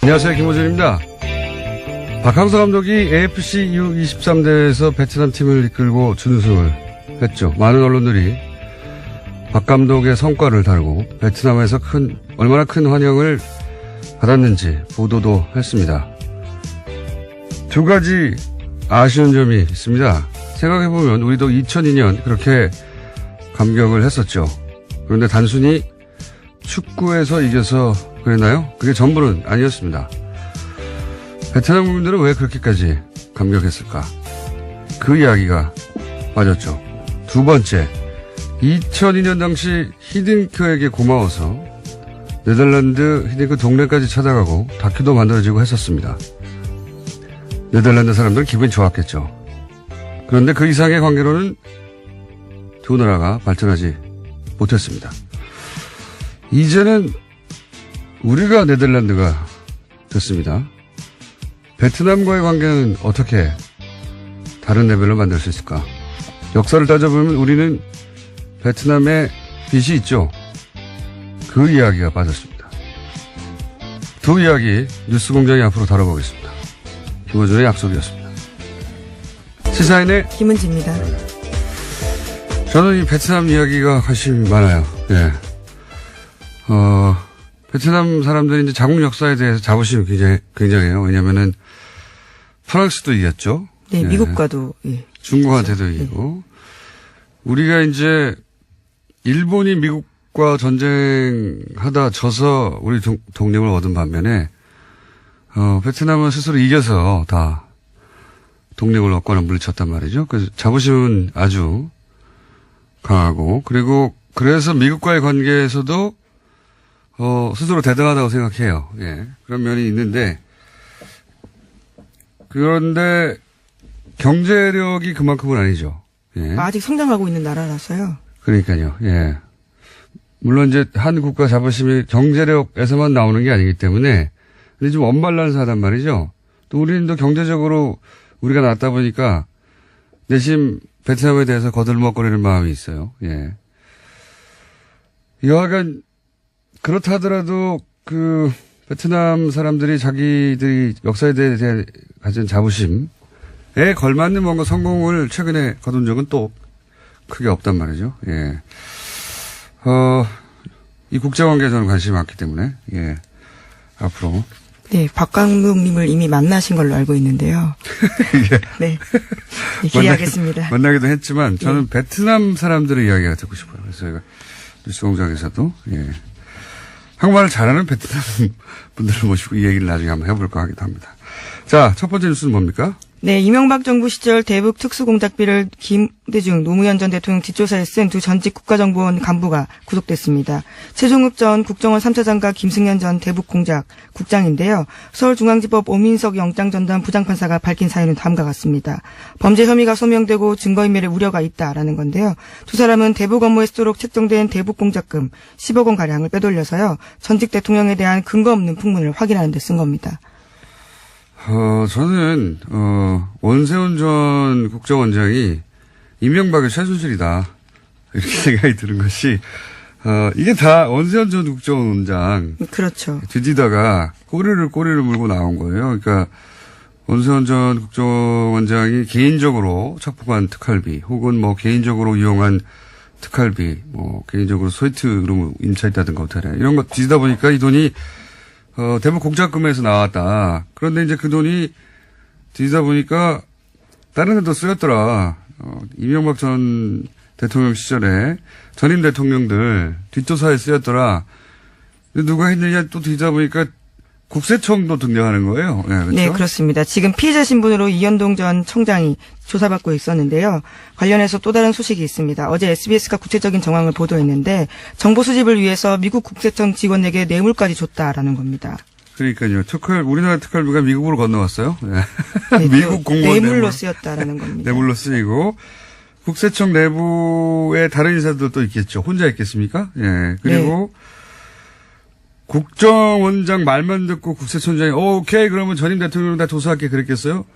안녕하세요. 김호준입니다. 박항서 감독이 AFC U23 대회에서 베트남 팀을 이끌고 준우승을 했죠. 많은 언론들이 박 감독의 성과를 다루고 베트남에서 얼마나 큰 환영을 받았는지 보도도 했습니다. 두 가지 아쉬운 점이 있습니다. 생각해보면 우리도 2002년 그렇게 감격을 했었죠. 그런데 단순히 축구에서 이겨서 그랬나요? 그게 전부는 아니었습니다. 베트남 국민들은 왜 그렇게까지 감격했을까? 그 이야기가 빠졌죠. 두 번째, 2002년 당시 히딩크에게 고마워서 네덜란드 히딩크 동네까지 찾아가고 다큐도 만들어지고 했었습니다. 네덜란드 사람들은 기분이 좋았겠죠. 그런데 그 이상의 관계로는 두 나라가 발전하지 못했습니다. 이제는 우리가 네덜란드가 됐습니다. 베트남과의 관계는 어떻게 다른 레벨로 만들 수 있을까? 역사를 따져보면 우리는 베트남에 빚이 있죠. 그 이야기가 빠졌습니다. 두 이야기 뉴스공장이 앞으로 다뤄보겠습니다. 김호준의 약속이었습니다. 시사인의 김은지입니다. 저는 이 베트남 이야기가 관심이 많아요. 예. 베트남 사람들이 이제 자국 역사에 대해서 자부심이 굉장해요. 왜냐면은 프랑스도 이겼죠. 네, 예. 미국과도. 예. 중국한테도 이기고. 우리가 이제 일본이 미국과 전쟁하다 져서 우리 독립을 얻은 반면에 베트남은 스스로 이겨서 다 독립을 얻거나 물리쳤단 말이죠. 그래서 자부심은 아주 강하고, 그리고 그래서 미국과의 관계에서도 스스로 대단하다고 생각해요. 예. 그런 면이 있는데, 그런데 경제력이 그만큼은 아니죠. 예. 아직 성장하고 있는 나라라서요. 그러니까요. 예. 물론 이제 한 국가 자부심이 경제력에서만 나오는 게 아니기 때문에, 근데 좀 언밸런스하단 말이죠. 또 우리는 또 경제적으로 우리가 낫다 보니까 내심 베트남에 대해서 거들먹거리는 마음이 있어요. 예. 여하간 그렇다 하더라도 그 베트남 사람들이 자기들이 역사에 대해 가진 자부심에 걸맞는 뭔가 성공을 최근에 거둔 적은 또 크게 없단 말이죠. 예. 이 국제관계에 저는 관심이 많기 때문에, 예. 앞으로. 네, 박 감독님을 이미 만나신 걸로 알고 있는데요. 예. 네. 네, 기대하겠습니다. 만나기도 했지만 저는 베트남 사람들의 이야기가 듣고 싶어요. 그래서 저희가 뉴스공장에서도, 예. 한국말을 잘하는 베트남 분들을 모시고 이 얘기를 나중에 한번 해볼까 하기도 합니다. 자, 첫 번째 뉴스는 뭡니까? 네, 이명박 정부 시절 대북 특수공작비를 김대중 노무현 전 대통령 뒷조사에 쓴 두 전직 국가정보원 간부가 구속됐습니다. 최종욱 전 국정원 3차 장과 김승현 전 대북공작 국장인데요. 서울중앙지법 오민석 영장전담 부장판사가 밝힌 사유는 다음과 같습니다. 범죄 혐의가 소명되고 증거인멸의 우려가 있다라는 건데요. 두 사람은 대북 업무에 쓰도록 책정된 대북공작금 10억 원가량을 빼돌려서요. 전직 대통령에 대한 근거 없는 풍문을 확인하는 데 쓴 겁니다. 저는, 원세훈 전 국정원장이 이명박의 최순실이다. 이렇게 생각이 드는 것이, 이게 다 원세훈 전 국정원장. 그렇죠. 뒤지다가 꼬리를 물고 나온 거예요. 그러니까, 원세훈 전 국정원장이 개인적으로 착복한 특활비, 혹은 뭐 개인적으로 이용한 특활비, 뭐 개인적으로 소이트로 임차했다든가 호텔에 이런 거 뒤지다 보니까 이 돈이 대북 공작금에서 나왔다. 그런데 이제 그 돈이 뒤지다 보니까 다른 데도 쓰였더라. 이명박 전 대통령 시절에 전임 대통령들 뒷조사에 쓰였더라. 근데 누가 했느냐 또 뒤지다 보니까 국세청도 등장하는 거예요. 네, 그렇죠? 네, 그렇습니다. 지금 피의자 신분으로 이현동 전 청장이 조사받고 있었는데요. 관련해서 또 다른 소식이 있습니다. 어제 SBS가 구체적인 정황을 보도했는데 정보 수집을 위해서 미국 국세청 직원에게 뇌물까지 줬다라는 겁니다. 그러니까요. 우리나라 특활비가 미국으로 건너왔어요. 네. 네, 미국 공무원 뇌물로 쓰였다라는 겁니다. 뇌물로 쓰이고 국세청 내부에 다른 인사들도 있겠죠. 혼자 있겠습니까? 예. 그리고 네. 국정원장 말만 듣고 국세청장이 오케이 그러면 전임 대통령 다 조사할게 그랬겠어요?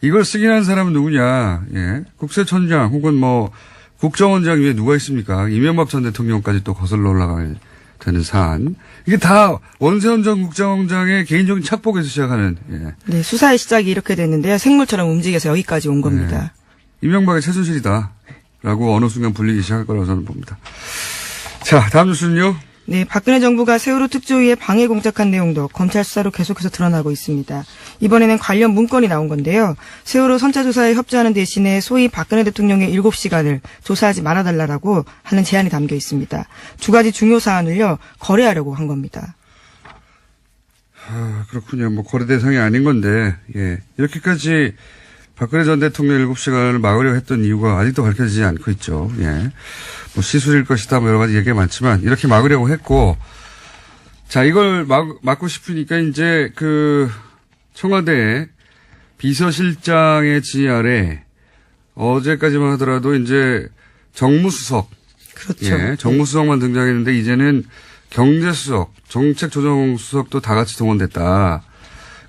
이걸 쓰긴 한 사람은 누구냐? 예. 국세청장 혹은 뭐 국정원장 위에 누가 있습니까? 이명박 전 대통령까지 또 거슬러 올라갈 되는 사안. 이게 다 원세훈 전 국정원장의 개인적인 착복에서 시작하는. 예. 네, 수사의 시작이 이렇게 됐는데요. 생물처럼 움직여서 여기까지 온 겁니다. 이명박의 최순실이다. 라고 어느 순간 불리기 시작할 거라고 저는 봅니다. 자, 다음 뉴스는요. 네, 박근혜 정부가 세월호 특조위에 방해 공작한 내용도 검찰 수사로 계속해서 드러나고 있습니다. 이번에는 관련 문건이 나온 건데요. 세월호 선차조사에 협조하는 대신에 소위 박근혜 대통령의 7시간을 조사하지 말아달라고 하는 제안이 담겨 있습니다. 두 가지 중요 사안을요, 거래하려고 한 겁니다. 그렇군요. 뭐 거래 대상이 아닌 건데, 예. 이렇게까지 박근혜 전 대통령 7시간을 막으려 했던 이유가 아직도 밝혀지지 않고 있죠. 예. 뭐 시술일 것이다, 뭐 여러 가지 얘기가 많지만, 이렇게 막으려고 했고, 자, 이걸 막고 싶으니까 이제 청와대 비서실장의 지휘 아래 어제까지만 하더라도 이제 정무수석. 그렇죠. 예. 정무수석만 등장했는데 이제는 경제수석, 정책조정수석도 다 같이 동원됐다.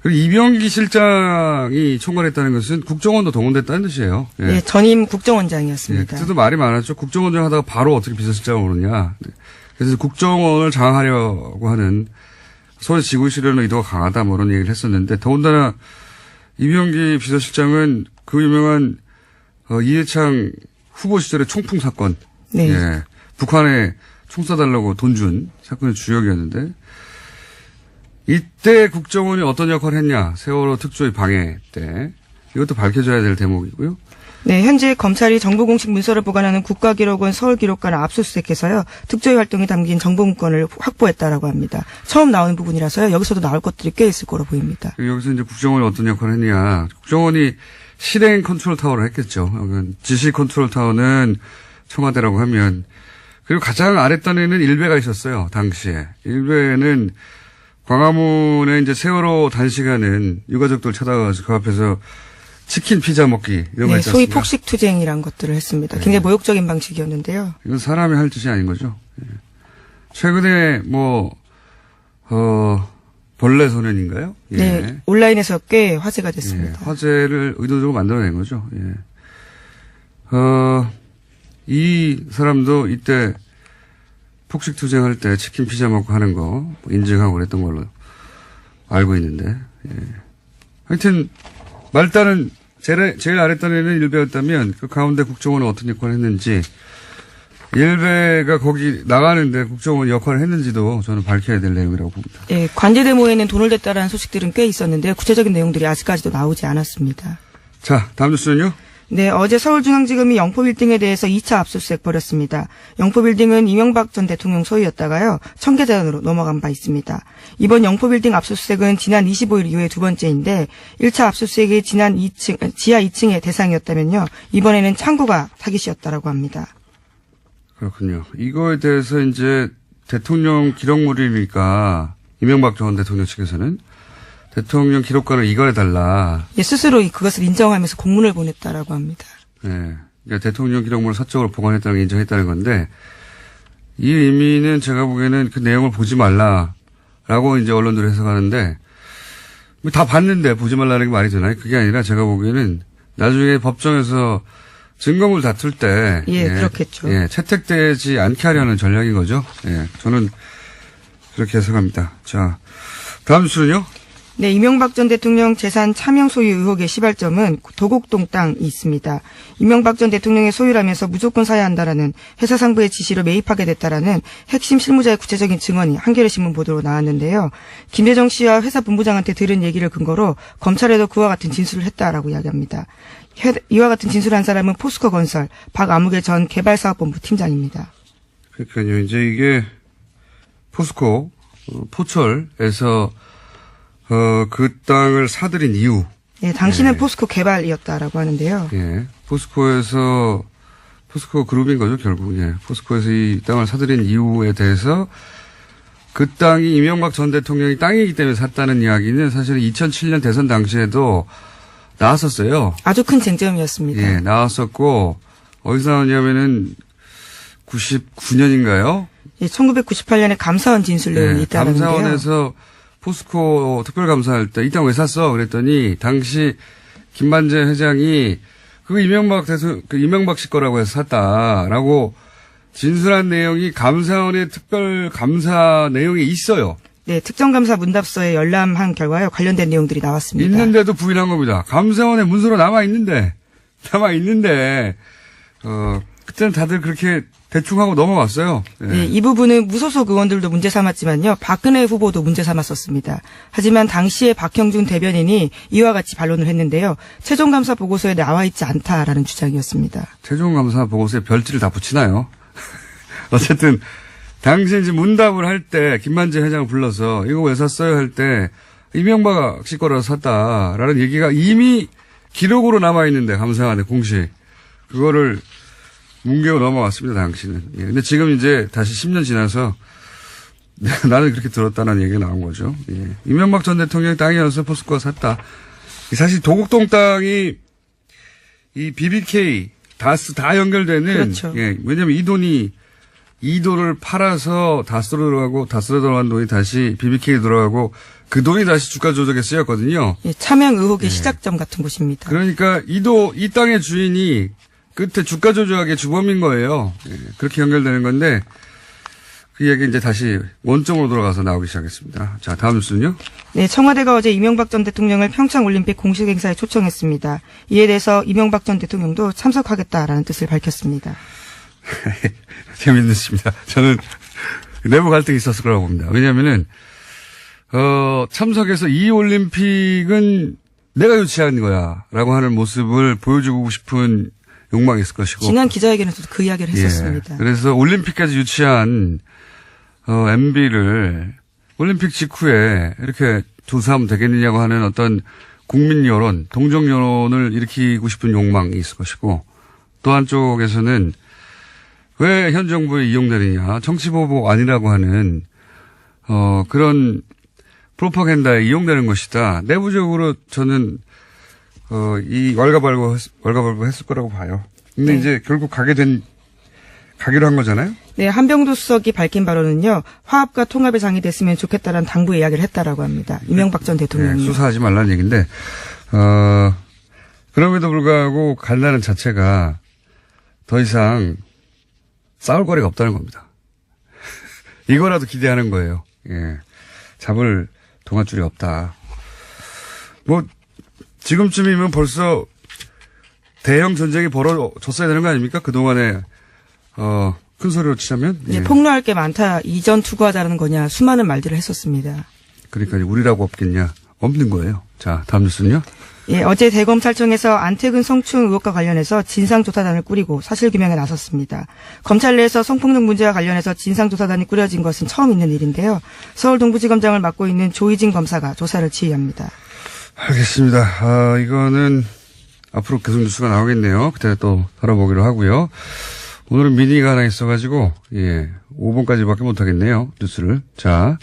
그리고 이병기 실장이 총괄했다는 것은 국정원도 동원됐다는 뜻이에요. 예. 네, 전임 국정원장이었습니다. 예, 그때도 말이 많았죠. 국정원장 하다가 바로 어떻게 비서실장을 오느냐. 그래서 국정원을 장악하려고 하는 손에 쥐고 있으려는 의도가 강하다 뭐 이런 얘기를 했었는데 더군다나 이병기 비서실장은 그 유명한 이해창 후보 시절의 총풍 사건. 네. 예, 북한에 총 쏴달라고 돈 준 사건의 주역이었는데 이때 국정원이 어떤 역할을 했냐. 세월호 특조위 방해 때. 이것도 밝혀져야 될 대목이고요. 네, 현재 검찰이 정보 공식 문서를 보관하는 국가기록원 서울기록관을 압수수색해서요. 특조위 활동이 담긴 정보 문건을 확보했다라고 합니다. 처음 나오는 부분이라서요. 여기서도 나올 것들이 꽤 있을 거로 보입니다. 여기서 이제 국정원이 어떤 역할을 했냐. 국정원이 실행 컨트롤 타워를 했겠죠. 지시 컨트롤 타워는 청와대라고 하면. 그리고 가장 아랫단에는 일베가 있었어요. 당시에. 일베는 광화문에 이제 세월호 단시간은 유가족들 찾아가서 그 앞에서 치킨 피자 먹기 이런 거 네, 있지 소위 않습니까? 폭식투쟁이란 것들을 했습니다. 굉장히 모욕적인 방식이었는데요. 이건 사람이 할 짓이 아닌 거죠. 예. 최근에 벌레 소년인가요? 예. 네, 온라인에서 꽤 화제가 됐습니다. 예, 화제를 의도적으로 만들어낸 거죠. 예. 이 사람도 이때 폭식투쟁할 때 치킨 피자 먹고 하는 거 인증하고 그랬던 걸로 알고 있는데, 예. 하여튼, 말단은, 제일 아랫단에는 일베였다면, 그 가운데 국정원은 어떤 역할을 했는지, 일베가 거기 나가는데 국정원 역할을 했는지도 저는 밝혀야 될 내용이라고 봅니다. 예, 관제 데모에는 돈을 댔다라는 소식들은 꽤 있었는데요. 구체적인 내용들이 아직까지도 나오지 않았습니다. 자, 다음 뉴스는요? 네, 어제 서울중앙지검이 영포빌딩에 대해서 2차 압수수색 벌였습니다. 영포빌딩은 이명박 전 대통령 소유였다가요, 청계자연으로 넘어간 바 있습니다. 이번 영포빌딩 압수수색은 지난 25일 이후에 두 번째인데, 1차 압수수색이 지하 2층의 대상이었다면요, 이번에는 창고가 타깃이었다라고 합니다. 그렇군요. 이거에 대해서 이제 대통령 기록물이니까, 이명박 전 대통령 측에서는 대통령 기록관을 이관해달라. 예, 스스로 그것을 인정하면서 공문을 보냈다라고 합니다. 네. 그러니까 대통령 기록물을 사적으로 보관했다는 걸 인정했다는 건데, 이 의미는 제가 보기에는 그 내용을 보지 말라라고 이제 언론들이 해석하는데, 다 봤는데 보지 말라는 게 말이 되나요? 그게 아니라 제가 보기에는 나중에 법정에서 증거물 다툴 때. 예, 그렇겠죠. 예, 채택되지 않게 하려는 전략인 거죠. 예, 저는 그렇게 해석합니다. 자, 다음 뉴스는요? 네, 이명박 전 대통령 재산 차명 소유 의혹의 시발점은 도곡동 땅이 있습니다. 이명박 전 대통령의 소유라면서 무조건 사야 한다라는 회사 상부의 지시로 매입하게 됐다라는 핵심 실무자의 구체적인 증언이 한겨레신문 보도로 나왔는데요. 김대정 씨와 회사 본부장한테 들은 얘기를 근거로 검찰에도 그와 같은 진술을 했다라고 이야기합니다. 이와 같은 진술을 한 사람은 포스코 건설 박아무개 전 개발사업본부 팀장입니다. 그러니까요. 이제 이게 포스코 포철에서 그 땅을 사들인 이유. 예, 당시는 포스코 개발이었다라고 하는데요. 예. 포스코 그룹인 거죠, 결국. 예. 포스코에서 이 땅을 사들인 이유에 대해서 그 땅이 이명박 전 대통령이 땅이기 때문에 샀다는 이야기는 사실은 2007년 대선 당시에도 나왔었어요. 아주 큰 쟁점이었습니다. 예, 나왔었고, 어디서 나왔냐면은 99년인가요? 예, 1998년에 감사원 진술 내용이 있다는데요. 감사원에서 포스코 특별감사할 때 이 땅 왜 샀어? 그랬더니 당시 김만재 회장이 그거 이명박 씨 거라고 해서 샀다라고 진술한 내용이 감사원의 특별 감사 내용이 있어요. 네, 특정감사 문답서에 열람한 결과요. 관련된 내용들이 나왔습니다. 있는데도 부인한 겁니다. 감사원의 문서로 남아있는데, 그때는 다들 그렇게 대충 하고 넘어왔어요. 예. 네, 이 부분은 무소속 의원들도 문제 삼았지만요. 박근혜 후보도 문제 삼았었습니다. 하지만 당시에 박형준 대변인이 이와 같이 반론을 했는데요. 최종감사 보고서에 나와 있지 않다라는 주장이었습니다. 최종감사 보고서에 별지를 다 붙이나요? 어쨌든 당시 이제 문답을 할 때 김만재 회장을 불러서 이거 왜 샀어요 할 때 이명박 씨 거라서 샀다라는 얘기가 이미 기록으로 남아있는데 감사원의 공식. 그거를 뭉개고 넘어왔습니다, 당시는. 예. 근데 지금 이제 다시 10년 지나서 나는 그렇게 들었다는 얘기가 나온 거죠. 예. 이명박 전 대통령의 땅이어서 포스코가 샀다. 사실 도곡동 땅이 이 BBK, 다스 다 연결되는. 그렇죠. 예. 왜냐면 이 돈을 팔아서 다스로 들어가고 다스로 들어간 돈이 다시 BBK에 들어가고 그 돈이 다시 주가 조작에 쓰였거든요. 예, 차명 의혹의 시작점 같은 곳입니다. 그러니까 이 땅의 주인이 끝에 주가 조작의 주범인 거예요. 예, 그렇게 연결되는 건데 그 얘기 이제 다시 원점으로 돌아가서 나오기 시작했습니다. 자, 다음 뉴스는요. 네, 청와대가 어제 이명박 전 대통령을 평창올림픽 공식 행사에 초청했습니다. 이에 대해서 이명박 전 대통령도 참석하겠다라는 뜻을 밝혔습니다. 재밌습니다. 저는 내부 갈등이 있었을 거라고 봅니다. 왜냐하면은 참석해서 이 올림픽은 내가 유치한 거야라고 하는 모습을 보여주고 싶은 욕망이 있을 것이고. 지난 기자회견에서도 그 이야기를 했었습니다. 예, 그래서 올림픽까지 유치한 MB를 올림픽 직후에 이렇게 조사하면 되겠느냐고 하는 어떤 국민 여론, 동정 여론을 일으키고 싶은 욕망이 있을 것이고 또 한쪽에서는 왜 현 정부에 이용되느냐, 정치보복 아니라고 하는 그런 프로파간다에 이용되는 것이다. 내부적으로 저는 이 왈가왈부 했을 거라고 봐요. 근데 네. 이제 결국 가기로 한 거잖아요. 네, 한병도 수석이 밝힌 바로는요. 화합과 통합의 장이 됐으면 좋겠다라는 당부의 이야기를 했다라고 합니다. 이명박 전 대통령이. 네, 수사하지 말라는 얘기인데 그럼에도 불구하고 간다는 자체가 더 이상 싸울 거리가 없다는 겁니다. 이거라도 기대하는 거예요. 예. 잡을 동아줄이 없다. 뭐 지금쯤이면 벌써 대형 전쟁이 벌어졌어야 되는 거 아닙니까? 그동안에 큰 소리로 치자면. 네, 예. 폭로할 게 많다. 이전 투구하자는 거냐. 수많은 말들을 했었습니다. 그러니까 우리라고 없겠냐. 없는 거예요. 자, 다음 뉴스는요. 예, 어제 대검찰청에서 안태근 성추행 의혹과 관련해서 진상조사단을 꾸리고 사실규명에 나섰습니다. 검찰 내에서 성폭력 문제와 관련해서 진상조사단이 꾸려진 것은 처음 있는 일인데요. 서울 동부지검장을 맡고 있는 조희진 검사가 조사를 지휘합니다. 알겠습니다. 이거는 앞으로 계속 뉴스가 나오겠네요. 그때 또 다뤄보기로 하고요. 오늘은 미니가 하나 있어가지고 5분까지밖에 못하겠네요. 뉴스를. 자,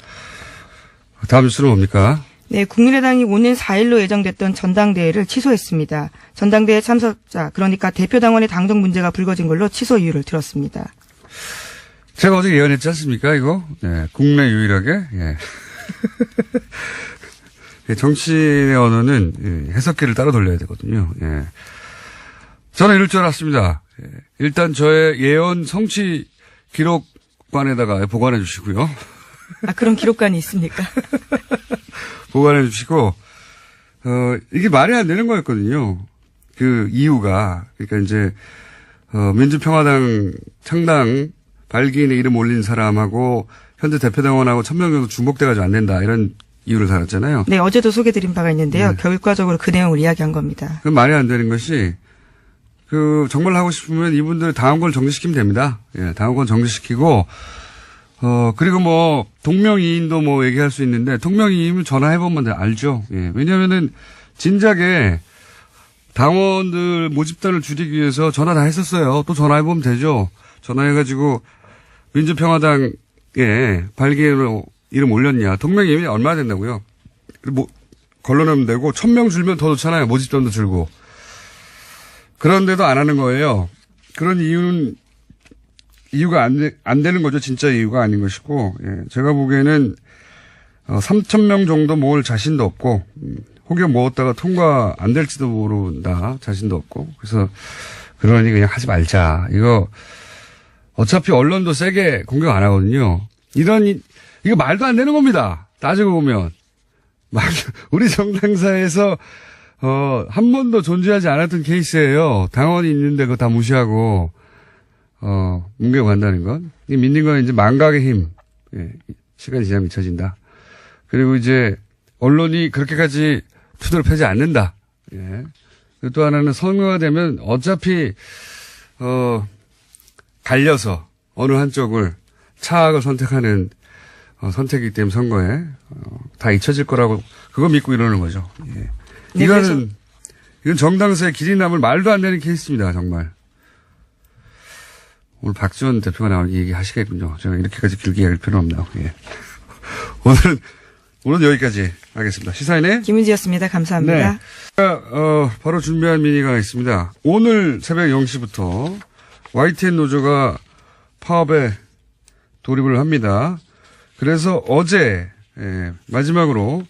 다음 뉴스는 뭡니까? 네, 국민의당이 오는 4일로 예정됐던 전당대회를 취소했습니다. 전당대회 참석자, 그러니까 대표당원의 당정 문제가 불거진 걸로 취소 이유를 들었습니다. 제가 어제 예언했지 않습니까, 이거? 네, 국내 유일하게. 예. 정치인의 언어는 해석기를 따로 돌려야 되거든요. 예. 저는 이럴 줄 알았습니다. 예. 일단 저의 예언 성취 기록관에다가 보관해 주시고요. 아, 그런 기록관이 있습니까? 보관해 주시고, 이게 말이 안 되는 거였거든요. 그 이유가. 그러니까 이제, 민주평화당 창당 발기인의 이름 올린 사람하고 현재 대표당원하고 1000명 정도 중복돼가지고 안 된다. 이런 이유를 달았잖아요. 네, 어제도 소개드린 바가 있는데요. 결과적으로 그 내용을 이야기한 겁니다. 그 말이 안 되는 것이, 정말 하고 싶으면 이분들 당원권 정지시키면 됩니다. 예, 당원권 정지시키고, 그리고 뭐, 동명이인도 뭐 얘기할 수 있는데, 동명이인은 전화해보면 알죠. 예, 왜냐면은, 진작에 당원들 모집단을 줄이기 위해서 전화 다 했었어요. 또 전화해보면 되죠. 전화해가지고, 민주평화당에 발기인으로 이름 올렸냐. 동명이인이 얼마나 된다고요? 뭐, 걸러내면 되고, 1000명 줄면 더 좋잖아요. 모집단도 줄고. 그런데도 안 하는 거예요. 그런 이유가 안 되는 거죠. 진짜 이유가 아닌 것이고, 예. 제가 보기에는, 3,000명 정도 모을 자신도 없고, 혹여 모았다가 통과 안 될지도 모른다. 자신도 없고. 그래서, 그러니 그냥 하지 말자. 이거, 어차피 언론도 세게 공격 안 하거든요. 이거 말도 안 되는 겁니다. 따지고 보면. 우리 정당사에서, 한 번도 존재하지 않았던 케이스예요. 당원이 있는데 그거 다 무시하고, 뭉개고 간다는 건. 이 믿는 건 이제 망각의 힘. 예, 시간이 지나면 잊혀진다. 그리고 이제, 언론이 그렇게까지 투덜 패지 않는다. 예. 그리고 또 하나는 선거가 되면 어차피, 갈려서 어느 한쪽을 차악을 선택하는 선택이기 때문에 선거에 다 잊혀질 거라고 그거 믿고 이러는 거죠. 예. 네, 이건 정당사의 길이 남을 말도 안 되는 케이스입니다. 정말. 오늘 박지원 대표가 나오니 얘기하시겠군요. 제가 이렇게까지 길게 얘기할 필요는 없나요. 예. 오늘은 여기까지 하겠습니다. 시사인의 김은지였습니다. 감사합니다. 네. 바로 준비한 미니가 있습니다. 오늘 새벽 0시부터 YTN 노조가 파업에 돌입을 합니다. 그래서 어제 마지막으로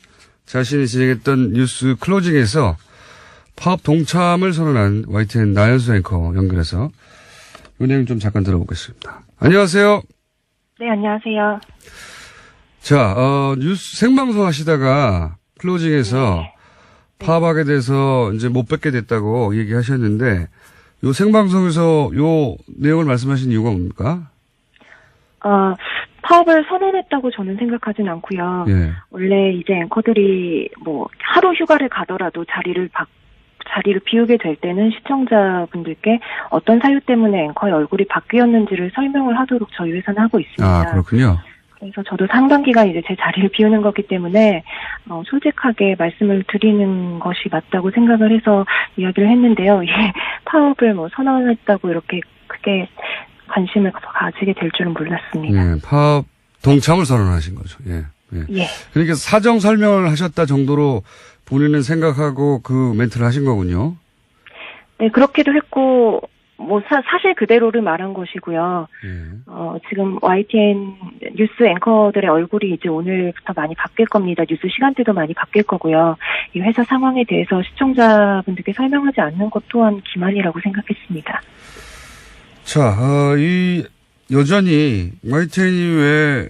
자신이 진행했던 뉴스 클로징에서 파업 동참을 선언한 YTN 나연수 앵커 연결해서 이 내용 좀 잠깐 들어보겠습니다. 안녕하세요. 네, 안녕하세요. 자, 뉴스 생방송 하시다가 클로징에서 파업하게 돼서 이제 못 뵙게 됐다고 얘기하셨는데 요 생방송에서 요 내용을 말씀하신 이유가 뭡니까? 파업을 선언했다고 저는 생각하진 않고요. 예. 원래 이제 앵커들이 뭐 하루 휴가를 가더라도 자리를 비우게 될 때는 시청자분들께 어떤 사유 때문에 앵커의 얼굴이 바뀌었는지를 설명을 하도록 저희 회사는 하고 있습니다. 아, 그렇군요. 그래서 저도 상당 기간 이제 제 자리를 비우는 거기 때문에 솔직하게 말씀을 드리는 것이 맞다고 생각을 해서 이야기를 했는데요. 파업을 뭐 선언했다고 이렇게 크게 관심을 가지게 될 줄은 몰랐습니다. 예, 파업 동참을 선언하신 거죠. 예. 예. 예. 그러니까 사정 설명을 하셨다 정도로 본인은 생각하고 그 멘트를 하신 거군요. 네, 그렇게도 했고 뭐 사실 그대로를 말한 것이고요. 예. 지금 YTN 뉴스 앵커들의 얼굴이 이제 오늘부터 많이 바뀔 겁니다. 뉴스 시간대도 많이 바뀔 거고요. 이 회사 상황에 대해서 시청자분들께 설명하지 않는 것 또한 기만이라고 생각했습니다. 자, 여전히 YTN이 왜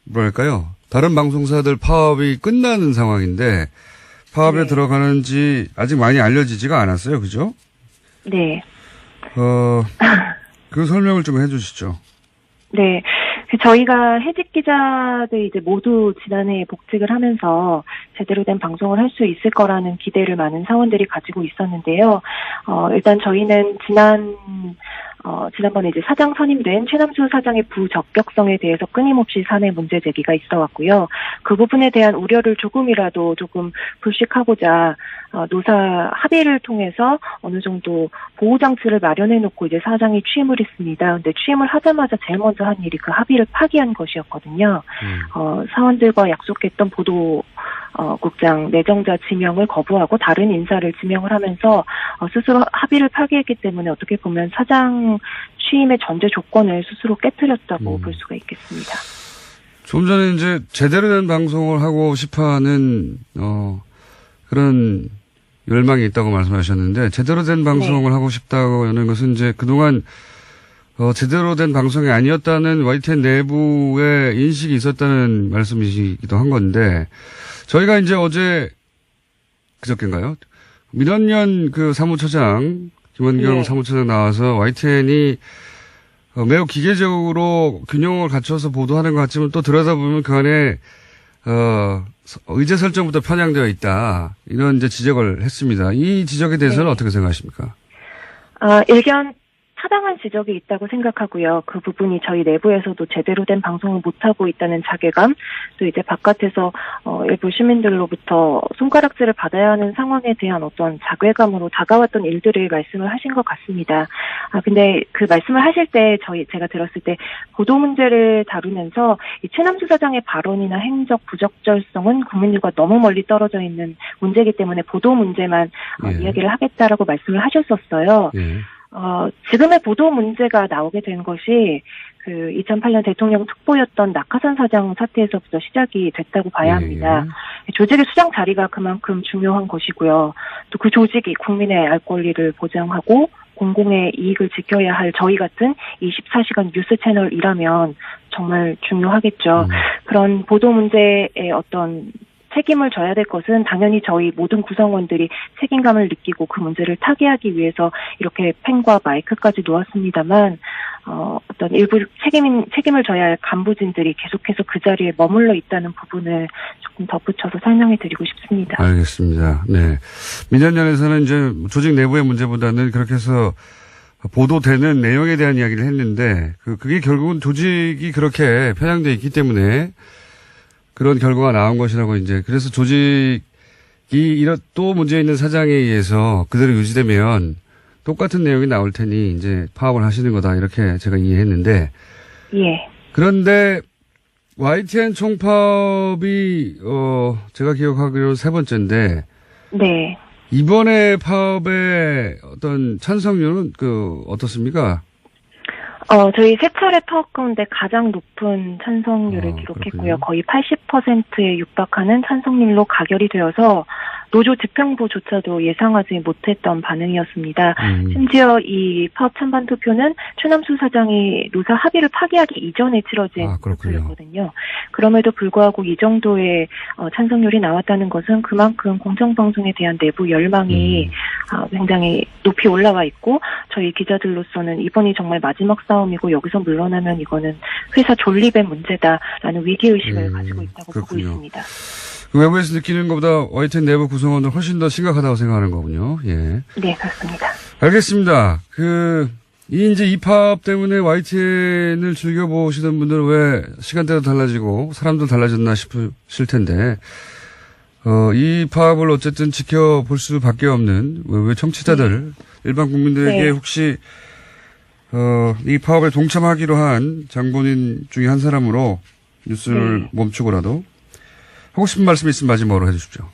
뭐랄까요? 다른 방송사들 파업이 끝나는 상황인데 파업에 네. 들어가는지 아직 많이 알려지지가 않았어요. 그죠? 네. 그 설명을 좀 해주시죠. 네. 저희가 해직 기자들 이제 모두 지난해 복직을 하면서 제대로 된 방송을 할 수 있을 거라는 기대를 많은 사원들이 가지고 있었는데요. 일단 저희는 지난번에 이제 사장 선임된 최남수 사장의 부적격성에 대해서 끊임없이 사내 문제 제기가 있어 왔고요. 그 부분에 대한 우려를 조금 불식하고자 노사 합의를 통해서 어느 정도 보호장치를 마련해 놓고 이제 사장이 취임을 했습니다. 근데 취임을 하자마자 제일 먼저 한 일이 그 합의를 파기한 것이었거든요. 사원들과 약속했던 보도국장 내정자 지명을 거부하고 다른 인사를 지명을 하면서 스스로 합의를 파기했기 때문에 어떻게 보면 사장 취임의 전제 조건을 스스로 깨뜨렸다고 볼 수가 있겠습니다. 좀 전에 이제 제대로 된 방송을 하고 싶어하는 그런 열망이 있다고 말씀하셨는데 제대로 된 방송을 하고 싶다고 하는 것은 이제 그동안 제대로 된 방송이 아니었다는 YTN 내부의 인식이 있었다는 말씀이시기도 한 건데 저희가 이제 어제 그저께인가요? 민원연 그 사무처장 김원경 사무처장 나와서 YTN이 매우 기계적으로 균형을 갖춰서 보도하는 것 같지만 또 들여다보면 그 안에 의제 설정부터 편향되어 있다. 이런 이제 지적을 했습니다. 이 지적에 대해서는 어떻게 생각하십니까? 일견 타당한 지적이 있다고 생각하고요. 그 부분이 저희 내부에서도 제대로 된 방송을 못하고 있다는 자괴감, 또 이제 바깥에서 일부 시민들로부터 손가락질을 받아야 하는 상황에 대한 어떤 자괴감으로 다가왔던 일들을 말씀을 하신 것 같습니다. 근데 그 말씀을 하실 때 제가 들었을 때 보도 문제를 다루면서 이 최남수 사장의 발언이나 행적 부적절성은 국민들과 너무 멀리 떨어져 있는 문제이기 때문에 보도 문제만 이야기를 하겠다라고 말씀을 하셨었어요. 지금의 보도 문제가 나오게 된 것이 그 2008년 대통령 특보였던 낙하산 사장 사태에서부터 시작이 됐다고 봐야 합니다. 조직의 수장 자리가 그만큼 중요한 것이고요. 또 그 조직이 국민의 알 권리를 보장하고 공공의 이익을 지켜야 할 저희 같은 24시간 뉴스 채널이라면 정말 중요하겠죠. 그런 보도 문제의 어떤 책임을 져야 될 것은 당연히 저희 모든 구성원들이 책임감을 느끼고 그 문제를 타개하기 위해서 이렇게 펜과 마이크까지 놓았습니다만 어떤 일부 책임을 져야 할 간부진들이 계속해서 그 자리에 머물러 있다는 부분을 조금 덧붙여서 설명해 드리고 싶습니다. 알겠습니다. 네. 민전연에서는 이제 조직 내부의 문제보다는 그렇게 해서 보도되는 내용에 대한 이야기를 했는데 그게 결국은 조직이 그렇게 편향되어 있기 때문에 그런 결과가 나온 것이라고 이제 그래서 조직이 이런 또 문제 있는 사장에 의해서 그대로 유지되면 똑같은 내용이 나올 테니 이제 파업을 하시는 거다 이렇게 제가 이해했는데 예. 그런데 YTN 총파업이 제가 기억하기로 세 번째인데 네. 이번에 파업의 어떤 찬성률은 어떻습니까? 저희 세 차례 파업 가운데 가장 높은 찬성률을 기록했고요. 그렇군요. 거의 80%에 육박하는 찬성률로 가결이 되어서 노조 집행부조차도 예상하지 못했던 반응이었습니다. 심지어 이 파업 찬반 투표는 최남수 사장이 노사 합의를 파기하기 이전에 치러진 투표였거든요. 그럼에도 불구하고 이 정도의 찬성률이 나왔다는 것은 그만큼 공정방송에 대한 내부 열망이 굉장히 높이 올라와 있고 저희 기자들로서는 이번이 정말 마지막 싸움이고 여기서 물러나면 이거는 회사 존립의 문제다라는 위기의식을 가지고 있다고 보고 있습니다. 외부에서 느끼는 것보다 YTN 내부 구성원들 훨씬 더 심각하다고 생각하는 거군요. 예. 네, 그렇습니다. 알겠습니다. 이 파업 때문에 YTN을 즐겨보시던 분들은 왜 시간대도 달라지고 사람도 달라졌나 싶으실 텐데, 이 파업을 어쨌든 지켜볼 수밖에 없는 외부 청취자들, 일반 국민들에게 혹시, 이 파업에 동참하기로 한 장본인 중에 한 사람으로 뉴스를 멈추고라도 하고 싶은 말씀이 있으면 마지막으로 해주십시오.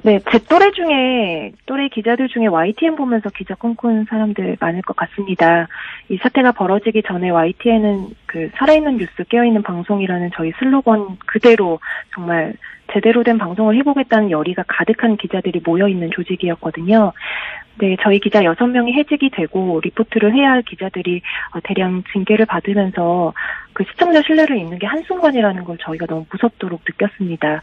네, 제 또래 기자들 중에 YTN 보면서 기자 꿈꾼 사람들 많을 것 같습니다. 이 사태가 벌어지기 전에 YTN은 살아있는 뉴스, 깨어있는 방송이라는 저희 슬로건 그대로 정말 제대로 된 방송을 해보겠다는 열의가 가득한 기자들이 모여있는 조직이었거든요. 네, 저희 기자 6명이 해직이 되고 리포트를 해야 할 기자들이 대량 징계를 받으면서 시청자 신뢰를 잃는 게 한순간이라는 걸 저희가 너무 무섭도록 느꼈습니다.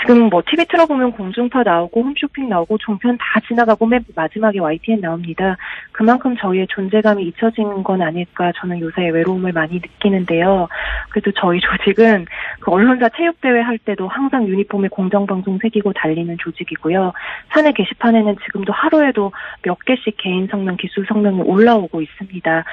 지금 TV 틀어보면 공중파 나오고 홈쇼핑 나오고 종편 다 지나가고 맨 마지막에 YTN 나옵니다. 그만큼 저희의 존재감이 잊혀진 건 아닐까 저는 요새 외로움을 많이 느끼는데요. 그래도 저희 조직은 언론사 체육대회 할 때도 항상 유니폼에 공정방송 새기고 달리는 조직이고요. 사내 게시판에는 지금도 하루에도 몇 개씩 개인 성명, 기술 성명이 올라오고 있습니다.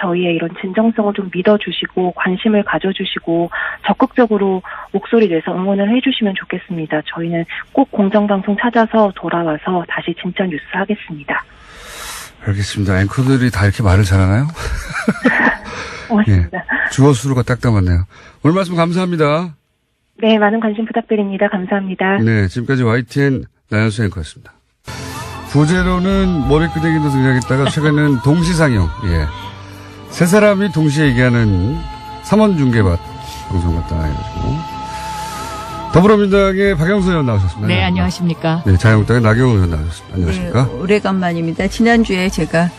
저희의 이런 진정성을 좀 믿어주시고 관심을 가져주시고 적극적으로 목소리 내서 응원을 해주시면 좋겠습니다. 저희는 꼭 공정방송 찾아서 돌아와서 다시 진짜 뉴스 하겠습니다. 알겠습니다. 앵커들이 다 이렇게 말을 잘하나요? 고맙습니다. 예, 주어 수로가 딱 담았네요. 오늘 말씀 감사합니다. 네, 많은 관심 부탁드립니다. 감사합니다. 네, 지금까지 YTN 나연수 앵커였습니다. 부제로는 머리끄댕이도 등장했다가 최근에는 동시상영. 예. 세 사람이 동시에 얘기하는 3원 중계밭 방송 같다 해가지고. 더불어민주당의 박영선 의원 나오셨습니다. 네, 안녕하십니까. 네, 자유한국당의 나경원 의원 나오셨습니다. 안녕하십니까. 네, 오래간만입니다. 지난주에 제가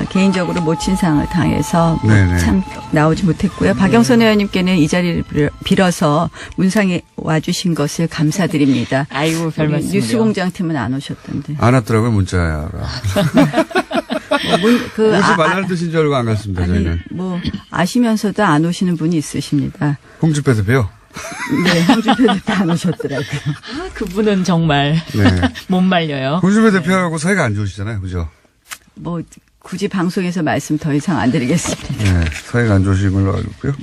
개인적으로 모친상을 당해서 참 나오지 못했고요. 박영선 의원님께는 이 자리를 빌어서 문상에 와주신 것을 감사드립니다. 아이고, 별 말씀을요. 뉴스공장팀은 안 오셨던데. 안 왔더라고요, 문자가. 오지 말라는 뜻인 줄 알고 안 갔습니다, 저희는. 아시면서도 안 오시는 분이 있으십니다. 홍준표 대표요? 네, 홍준표 대표 안 오셨더라고요. 그분은 정말 못 말려요. 홍준표 대표하고 사이가 안 좋으시잖아요, 그죠? 굳이 방송에서 말씀 더 이상 안 드리겠습니다. 네, 사이가 안 좋으신 걸로 알고 있고요.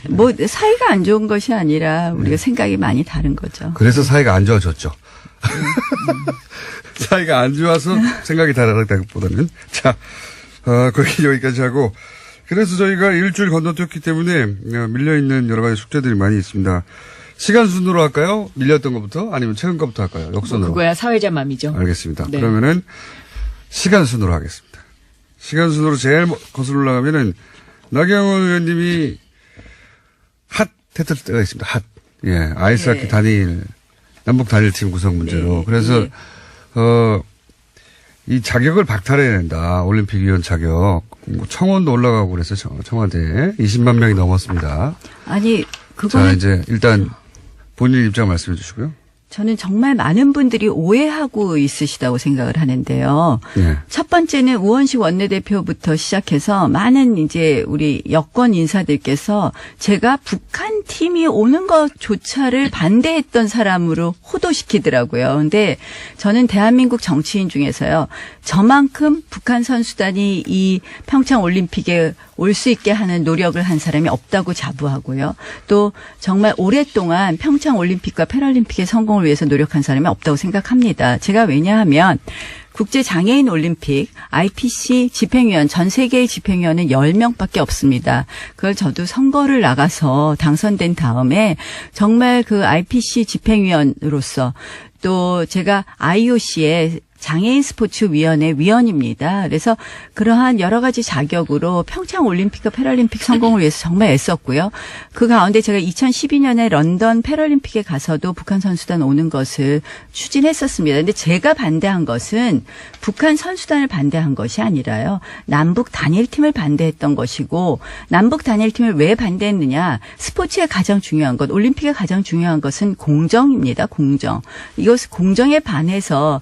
사이가 안 좋은 것이 아니라 우리가 생각이 많이 다른 거죠. 그래서 사이가 안 좋아졌죠. 사이가 안 좋아서 생각이 다르다기보다는. 자, 거기 여기까지 하고. 그래서 저희가 일주일 건너뛰었기 때문에 밀려있는 여러 가지 숙제들이 많이 있습니다. 시간 순으로 할까요? 밀렸던 것부터? 아니면 최근 것부터 할까요? 역순으로. 그거야 사회자 맘이죠. 알겠습니다. 네. 그러면은 시간 순으로 하겠습니다. 시간 순으로 제일 거슬러 올라가면은 나경원 의원님이 핫 했을 때가 있습니다. 핫. 예. 아이스하키 단일, 남북 단일팀 구성 문제로. 그래서, 이 자격을 박탈해야 된다. 올림픽위원 자격. 뭐 청원도 올라가고 그래서 청와대에 20만 명이 넘었습니다. 아니, 그거는. 자, 이제 일단 본인 입장 말씀해 주시고요. 저는 정말 많은 분들이 오해하고 있으시다고 생각을 하는데요. 네. 첫 번째는 우원식 원내대표부터 시작해서 많은 이제 우리 여권 인사들께서 제가 북한 팀이 오는 것조차를 반대했던 사람으로 호도시키더라고요. 근데 저는 대한민국 정치인 중에서요. 저만큼 북한 선수단이 이 평창 올림픽에 올 수 있게 하는 노력을 한 사람이 없다고 자부하고요. 또 정말 오랫동안 평창 올림픽과 패럴림픽의 성공을 위해서 노력한 사람이 없다고 생각합니다. 제가 왜냐하면 국제장애인 올림픽 IPC 집행위원 전 세계의 집행위원은 10명밖에 없습니다. 그걸 저도 선거를 나가서 당선된 다음에 정말 그 IPC 집행위원으로서 또 제가 IOC의 장애인 스포츠위원회 위원입니다. 그래서 그러한 여러 가지 자격으로 평창 올림픽과 패럴림픽 성공을 위해서 정말 애썼고요. 그 가운데 제가 2012년에 런던 패럴림픽에 가서도 북한 선수단 오는 것을 추진했었습니다. 그런데 제가 반대한 것은 북한 선수단을 반대한 것이 아니라요. 남북 단일팀을 반대했던 것이고 남북 단일팀을 왜 반대했느냐. 스포츠의 가장 중요한 것, 올림픽의 가장 중요한 것은 공정입니다. 공정. 이것을 공정에 반해서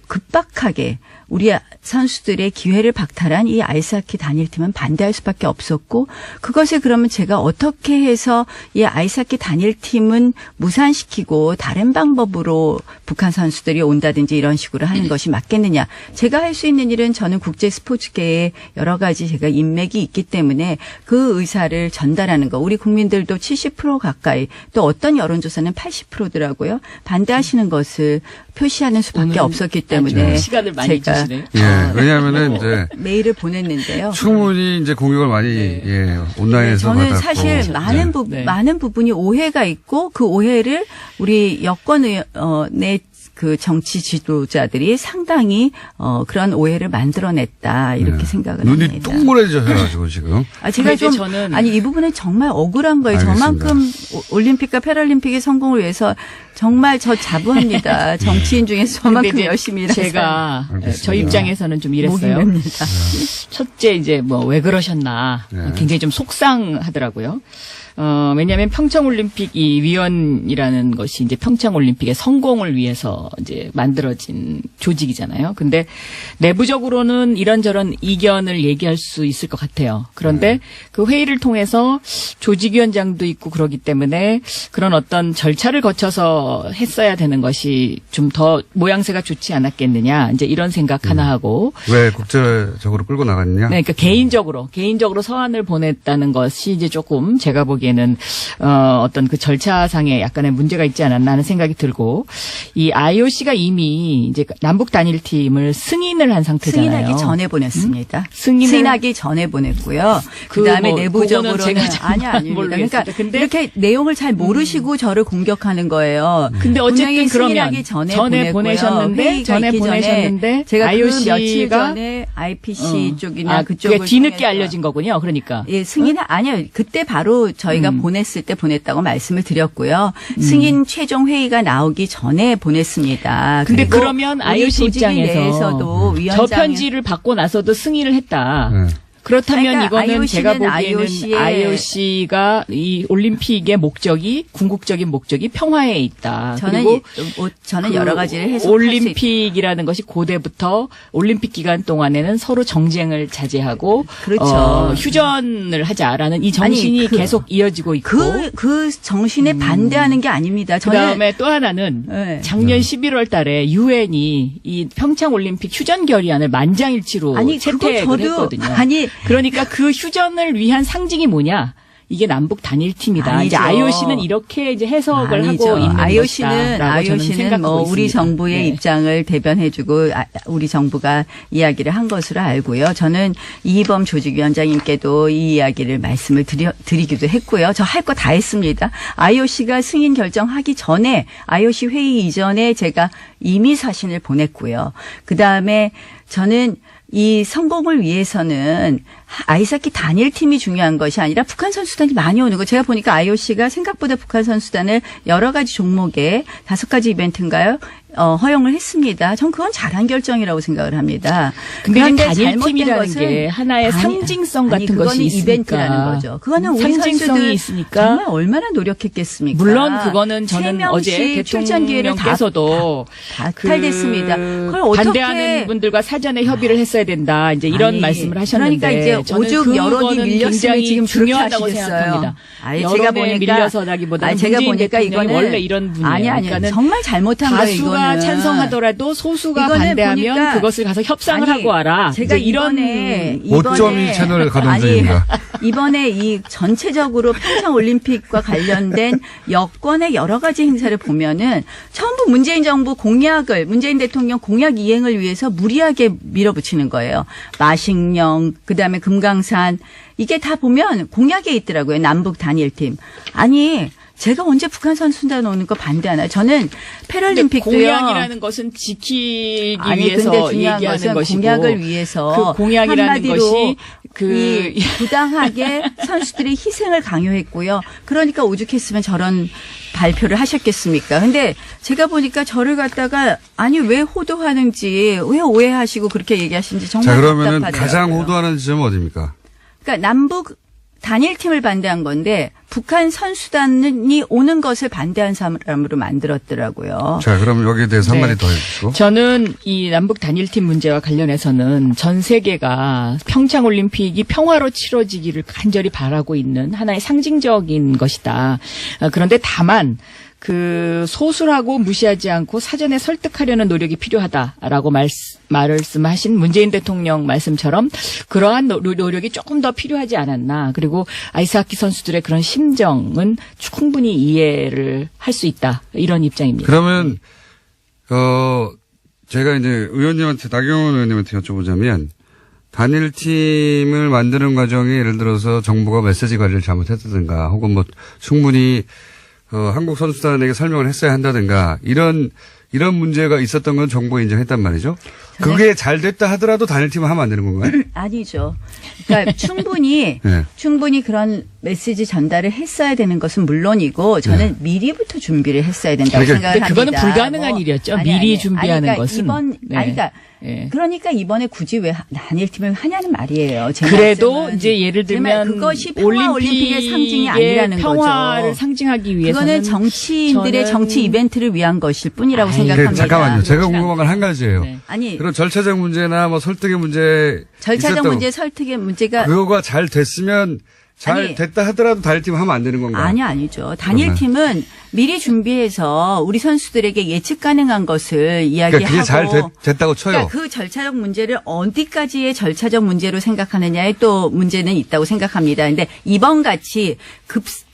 급박하게 우리 선수들의 기회를 박탈한 이 아이스하키 단일팀은 반대할 수밖에 없었고 그것을 그러면 제가 어떻게 해서 이 아이스하키 단일팀은 무산시키고 다른 방법으로 북한 선수들이 온다든지 이런 식으로 하는 것이 맞겠느냐. 제가 할 수 있는 일은 저는 국제 스포츠계에 여러 가지 제가 인맥이 있기 때문에 그 의사를 전달하는 거. 우리 국민들도 70% 가까이 또 어떤 여론조사는 80%더라고요. 반대하시는 것을 표시하는 수밖에 없었기 때문에 시간을 많이 제가 주시네요. 예, 왜냐하면은 이제 메일을 보냈는데요. 충분히 이제 공격을 많이 예, 온라인에서 저는 받았고. 사실 많은 부분이 오해가 있고 그 오해를 우리 여권의 그 정치 지도자들이 상당히 그런 오해를 만들어냈다 이렇게 생각을 눈이 합니다. 동그래져가지고 지금. 제가 좀 저는 아니 이 부분은 정말 억울한 거예요. 알겠습니다. 저만큼 올림픽과 패럴림픽의 성공을 위해서 정말 저 자부합니다. 정치인 중에서 저만큼 근데 열심히 일한 제가 알겠습니다. 저 입장에서는 좀 이랬어요. 목입니다. 첫째 이제 뭐 왜 그러셨나 네. 굉장히 좀 속상하더라고요. 왜냐하면 평창올림픽 이 위원이라는 것이 이제 평창올림픽의 성공을 위해서 이제 만들어진 조직이잖아요. 근데 내부적으로는 이런저런 이견을 얘기할 수 있을 것 같아요. 그런데 그 회의를 통해서 조직위원장도 있고 그러기 때문에 그런 어떤 절차를 거쳐서 했어야 되는 것이 좀 더 모양새가 좋지 않았겠느냐. 이제 이런 생각 하나 하고. 왜 국제적으로 끌고 나갔느냐? 네, 그러니까 개인적으로 서한을 보냈다는 것이 이제 조금 제가 보기에는 어떤 그 절차상에 약간의 문제가 있지 않았나 하는 생각이 들고 이 IOC가 이미 이제 남북 단일팀을 승인을 한 상태잖아요. 승인하기 전에 보냈습니다. 승인하기 전에 보냈고요. 그다음에 뭐 내부적으로는 그거는 제가 아닙니다. 모르겠습니다. 그러니까 근데 이렇게 내용을 잘 모르시고 저를 공격하는 거예요. 근데 어쨌든 분명히 그러면 승인하기 전에 보내셨는데 제가 IOC가 그 며칠 전에 IPC 쪽이나 그쪽을 그게 뒤늦게 통해서 알려진 거군요. 그러니까 예, 승인은 아니요. 그때 바로 저희가 보냈을 때 보냈다고 말씀을 드렸고요. 승인 최종 회의가 나오기 전에 보냈습니다. 근데 그리고 그러면 우리 IOC 조직위 입장에서 내에서도 저 위원장이 편지를 받고 나서도 승인을 했다. 네. 그렇다면 그러니까 이거는 IOC는 제가 보기에는 IOC의 IOC가 이 올림픽의 목적이 궁극적인 목적이 평화에 있다. 그리고 저는 그 여러 가지를 해석할 수 있다. 올림픽이라는 것이 고대부터 올림픽 기간 동안에는 서로 정쟁을 자제하고 그렇죠. 휴전을 하자라는 이 정신이 아니, 계속 이어지고 있고 그 정신에 반대하는 게 아닙니다. 그다음에 또 하나는 네. 작년 11월 달에 유엔이 이 평창 올림픽 휴전 결의안을 만장일치로 채택을 했거든요. 그러니까 그 휴전을 위한 상징이 뭐냐? 이게 남북 단일팀이다. 아니죠. 이제 IOC는 이렇게 이제 해석을 아니죠. 하고 있는 IOC는 뭐 우리 정부의 네. 입장을 대변해주고 우리 정부가 이야기를 한 것으로 알고요. 저는 이희범 조직위원장님께도 이 이야기를 말씀을 드리기도 했고요. 저 할 거 다 했습니다. IOC가 승인 결정하기 전에 IOC 회의 이전에 제가 이미 사신을 보냈고요. 그다음에 저는 이 성공을 위해서는 아이스하키 단일팀이 중요한 것이 아니라 북한 선수단이 많이 오는 거. 제가 보니까 IOC가 생각보다 북한 선수단을 여러 가지 종목에 5가지 이벤트인가요? 허용을 했습니다. 전 그건 잘한 결정이라고 생각을 합니다. 근데 그런데 단일팀이라는 잘못된 게 하나의 상징성 같은 것이 있으니까. 이벤트라는 거죠. 그거는 우리 상징성이 선수들 있으니까. 정말 얼마나 노력했겠습니까? 물론 그거는 저는 3명씩 어제 출전 기회를 대통령께서도 박탈됐습니다. 그걸 어떻게 반대하는 분들과 사전에 협의를 했어야 된다. 이제 이런 아니, 말씀을 하셨는데 그러니까 이제 저는 오죽 여론이 그거는 밀렸으면 굉장히 지금 중요하다고 그렇게 하시겠어요. 생각합니다. 아니, 여론에 제가 보니까 밀려서라기보다는 제가 문재인 보니까 대통령이 이거는 원래 이런 분이에요. 아니 그러니까는 정말 잘못한 거예요. 다수가 이거는. 찬성하더라도 소수가 이거는 반대하면 보니까 그것을 가서 협상을 아니, 하고 와라. 제가 이제 이런 5.2 채널 가동 중입니다. 이번에 이 전체적으로 평창 올림픽과 관련된 여권의 여러 가지 행사를 보면은 전부 문재인 정부 공약을 문재인 대통령 공약 이행을 위해서 무리하게 밀어붙이는 거예요. 마식령, 그다음에 금강산 이게 다 보면 공약에 있더라고요. 남북 단일팀. 아니 제가 언제 북한 선수단 오는 거 반대하나요? 저는 패럴림픽도요. 공약이라는 것은 지키기 아니, 위해서 근데 중요한 얘기하는 것은 것이고 공약을 위해서 그 공약이라는 한마디로 것이 이 부당하게 선수들의 희생을 강요했고요. 그러니까 오죽했으면 저런 발표를 하셨겠습니까? 근데 제가 보니까 저를 갖다가 아니 왜 호도하는지 왜 오해하시고 그렇게 얘기하시는지 정말 자, 그러면은 답답하더라고요. 가장 호도하는 지점은 어디입니까? 그러니까 남북 단일팀을 반대한 건데 북한 선수단이 오는 것을 반대한 사람으로 만들었더라고요. 자, 그럼 여기에 대해서 네. 한마디 더 해주시고. 저는 이 남북 단일팀 문제와 관련해서는 전 세계가 평창 올림픽이 평화로 치러지기를 간절히 바라고 있는 하나의 상징적인 것이다. 그런데 다만 그 소수라고 무시하지 않고 사전에 설득하려는 노력이 필요하다라고 말씀하신 문재인 대통령 말씀처럼 그러한 노력이 조금 더 필요하지 않았나. 그리고 아이스하키 선수들의 그런 심정은 충분히 이해를 할 수 있다. 이런 입장입니다. 그러면 제가 이제 의원님한테 나경원 의원님한테 여쭤보자면 단일팀을 만드는 과정에 예를 들어서 정부가 메시지 관리를 잘못했다든가 혹은 뭐 충분히 한국 선수단에게 설명을 했어야 한다든가 이런 문제가 있었던 건 정부가 인정했단 말이죠. 그게 잘 됐다 하더라도 단일팀을 하면 안 되는 건가요? 아니죠. 그러니까 충분히 네. 충분히 그런 메시지 전달을 했어야 되는 것은 물론이고 저는 미리부터 준비를 했어야 된다고 그러니까 생각을 근데 그거는 합니다. 불가능한 일이었죠. 미리 준비하는 그러니까 것은. 그러니까 이번에 굳이 왜 단일팀을 하냐는 말이에요. 제 그래도 말씀은. 이제 예를 들면 그것이 평화 올림픽의 상징이 아니라는 평화를 거죠. 상징하기 위해서는 그거는 정치인들의 저는 정치 이벤트를 위한 것일 뿐이라고 생각합니다. 잠깐만요. 제가 그렇지 궁금한 건 한 가지예요. 네. 아니 그런 절차적 문제나 뭐 설득의 문제 절차적 있었다고. 문제, 설득의 문제가 그거가 잘 됐으면 잘 아니. 됐다 하더라도 단일팀 하면 안 되는 건가요? 아니죠. 단일팀은 미리 준비해서 우리 선수들에게 예측 가능한 것을 이야기하고 그러니까 그게 잘 됐다고 쳐요. 그러니까 그 절차적 문제를 어디까지의 절차적 문제로 생각하느냐에 또 문제는 있다고 생각합니다. 근데 이번 같이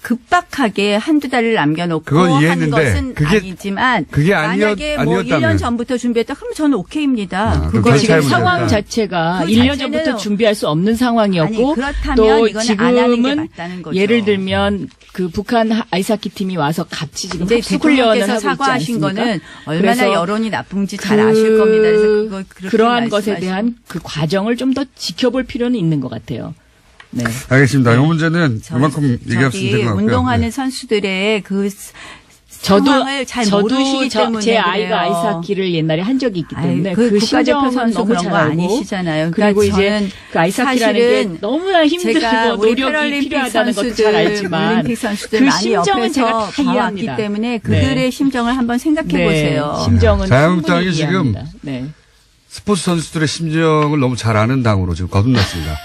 급박하게 한두 달을 남겨놓고 그건 하는 이해했는데 것은 그게- 아니지만 그게 만약에 뭐 아니었다면. 1년 전부터 준비했다 그러면 저는 오케이입니다. 그럼 그거 지금 절차의 상황 문제다. 자체가 그 1년 자체는- 전부터 준비할 수 없는 아니, 상황이었고 그렇다면 또 이거는 안 하는 게 지금은 맞다는 거죠. 예를 들면 그 북한 아이스하키 팀이 와서 같이 지금 이제 합숙 훈련을 대통령께서 하고 있지 사과하신 않습니까? 거는 얼마나 그래서 여론이 나쁜지 잘 아실 겁니다. 그래서 그렇게 그러한 것에 말씀하시면. 대한 그 과정을 좀 더 지켜볼 필요는 있는 것 같아요. 네. 알겠습니다. 이 문제는 이만큼 얘기할 수 있는 것 같고요. 운동하는 네. 선수들의 그 저도 상황을 잘 모르시기 때문에 제 그래요. 아이가 아이스하키를 옛날에 한 적이 있기 때문에 그 그 국가대표 심정은 선수 너무 그런 잘 거 알고 아니시잖아요. 그리고 그러니까 이제 저는 그 아이스하키라는 게 사실은 너무나 제가 힘들고 우리 노력이 패럴림픽 필요하다는 것도 선수들, 잘 알지만 올림픽 선수들 그 많이 심정은 옆에서 제가 다 봐왔기 이해합니다. 때문에 그들의 네. 심정을 한번 생각해 보세요. 네, 심정은 자유한국당이 충분히 지금 이해합니다. 네. 스포츠 선수들의 심정을 너무 잘 아는 당으로 지금 거듭났습니다.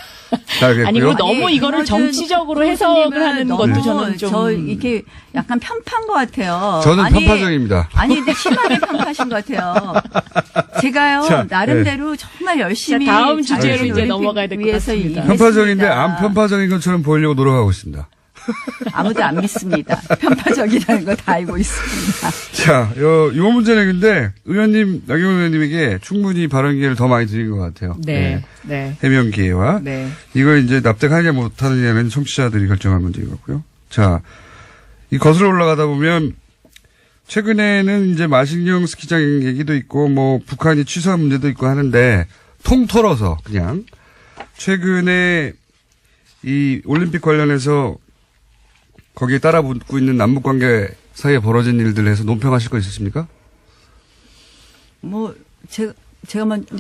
자, 알겠고요. 아니, 그리고 너무 이거를 김어준 정치적으로 해석을 하는 교수님은 것도 너무 저는 좀 저 이렇게 약간 편파인 것 같아요. 저는 아니, 편파적입니다. 아니 근데 심하게 편파신 것 같아요. 제가요 자, 나름대로 정말 열심히 자, 다음 주제로 자유로운 이제 올림픽 넘어가야 될것 위해서 같습니다. 일했습니다. 편파적인데 안 편파적인 것처럼 보이려고 노력하고 있습니다. 아무도 안 믿습니다. 편파적이라는 거 다 알고 있습니다. 자, 요 문제는 근데 나경원 의원님에게 충분히 발언 기회를 더 많이 드린 것 같아요. 네. 네. 해명 기회와. 네. 이거 이제 납득하느냐 못하느냐는 청취자들이 결정할 문제인 것 같고요. 자, 이 거슬러 올라가다 보면 최근에는 이제 마식령 스키장 얘기도 있고 뭐 북한이 취소한 문제도 있고 하는데 통틀어서 그냥 최근에 이 올림픽 관련해서 거기에 따라 붙고 있는 남북관계 사이에 벌어진 일들을 해서 논평하실 거 있으십니까? 제가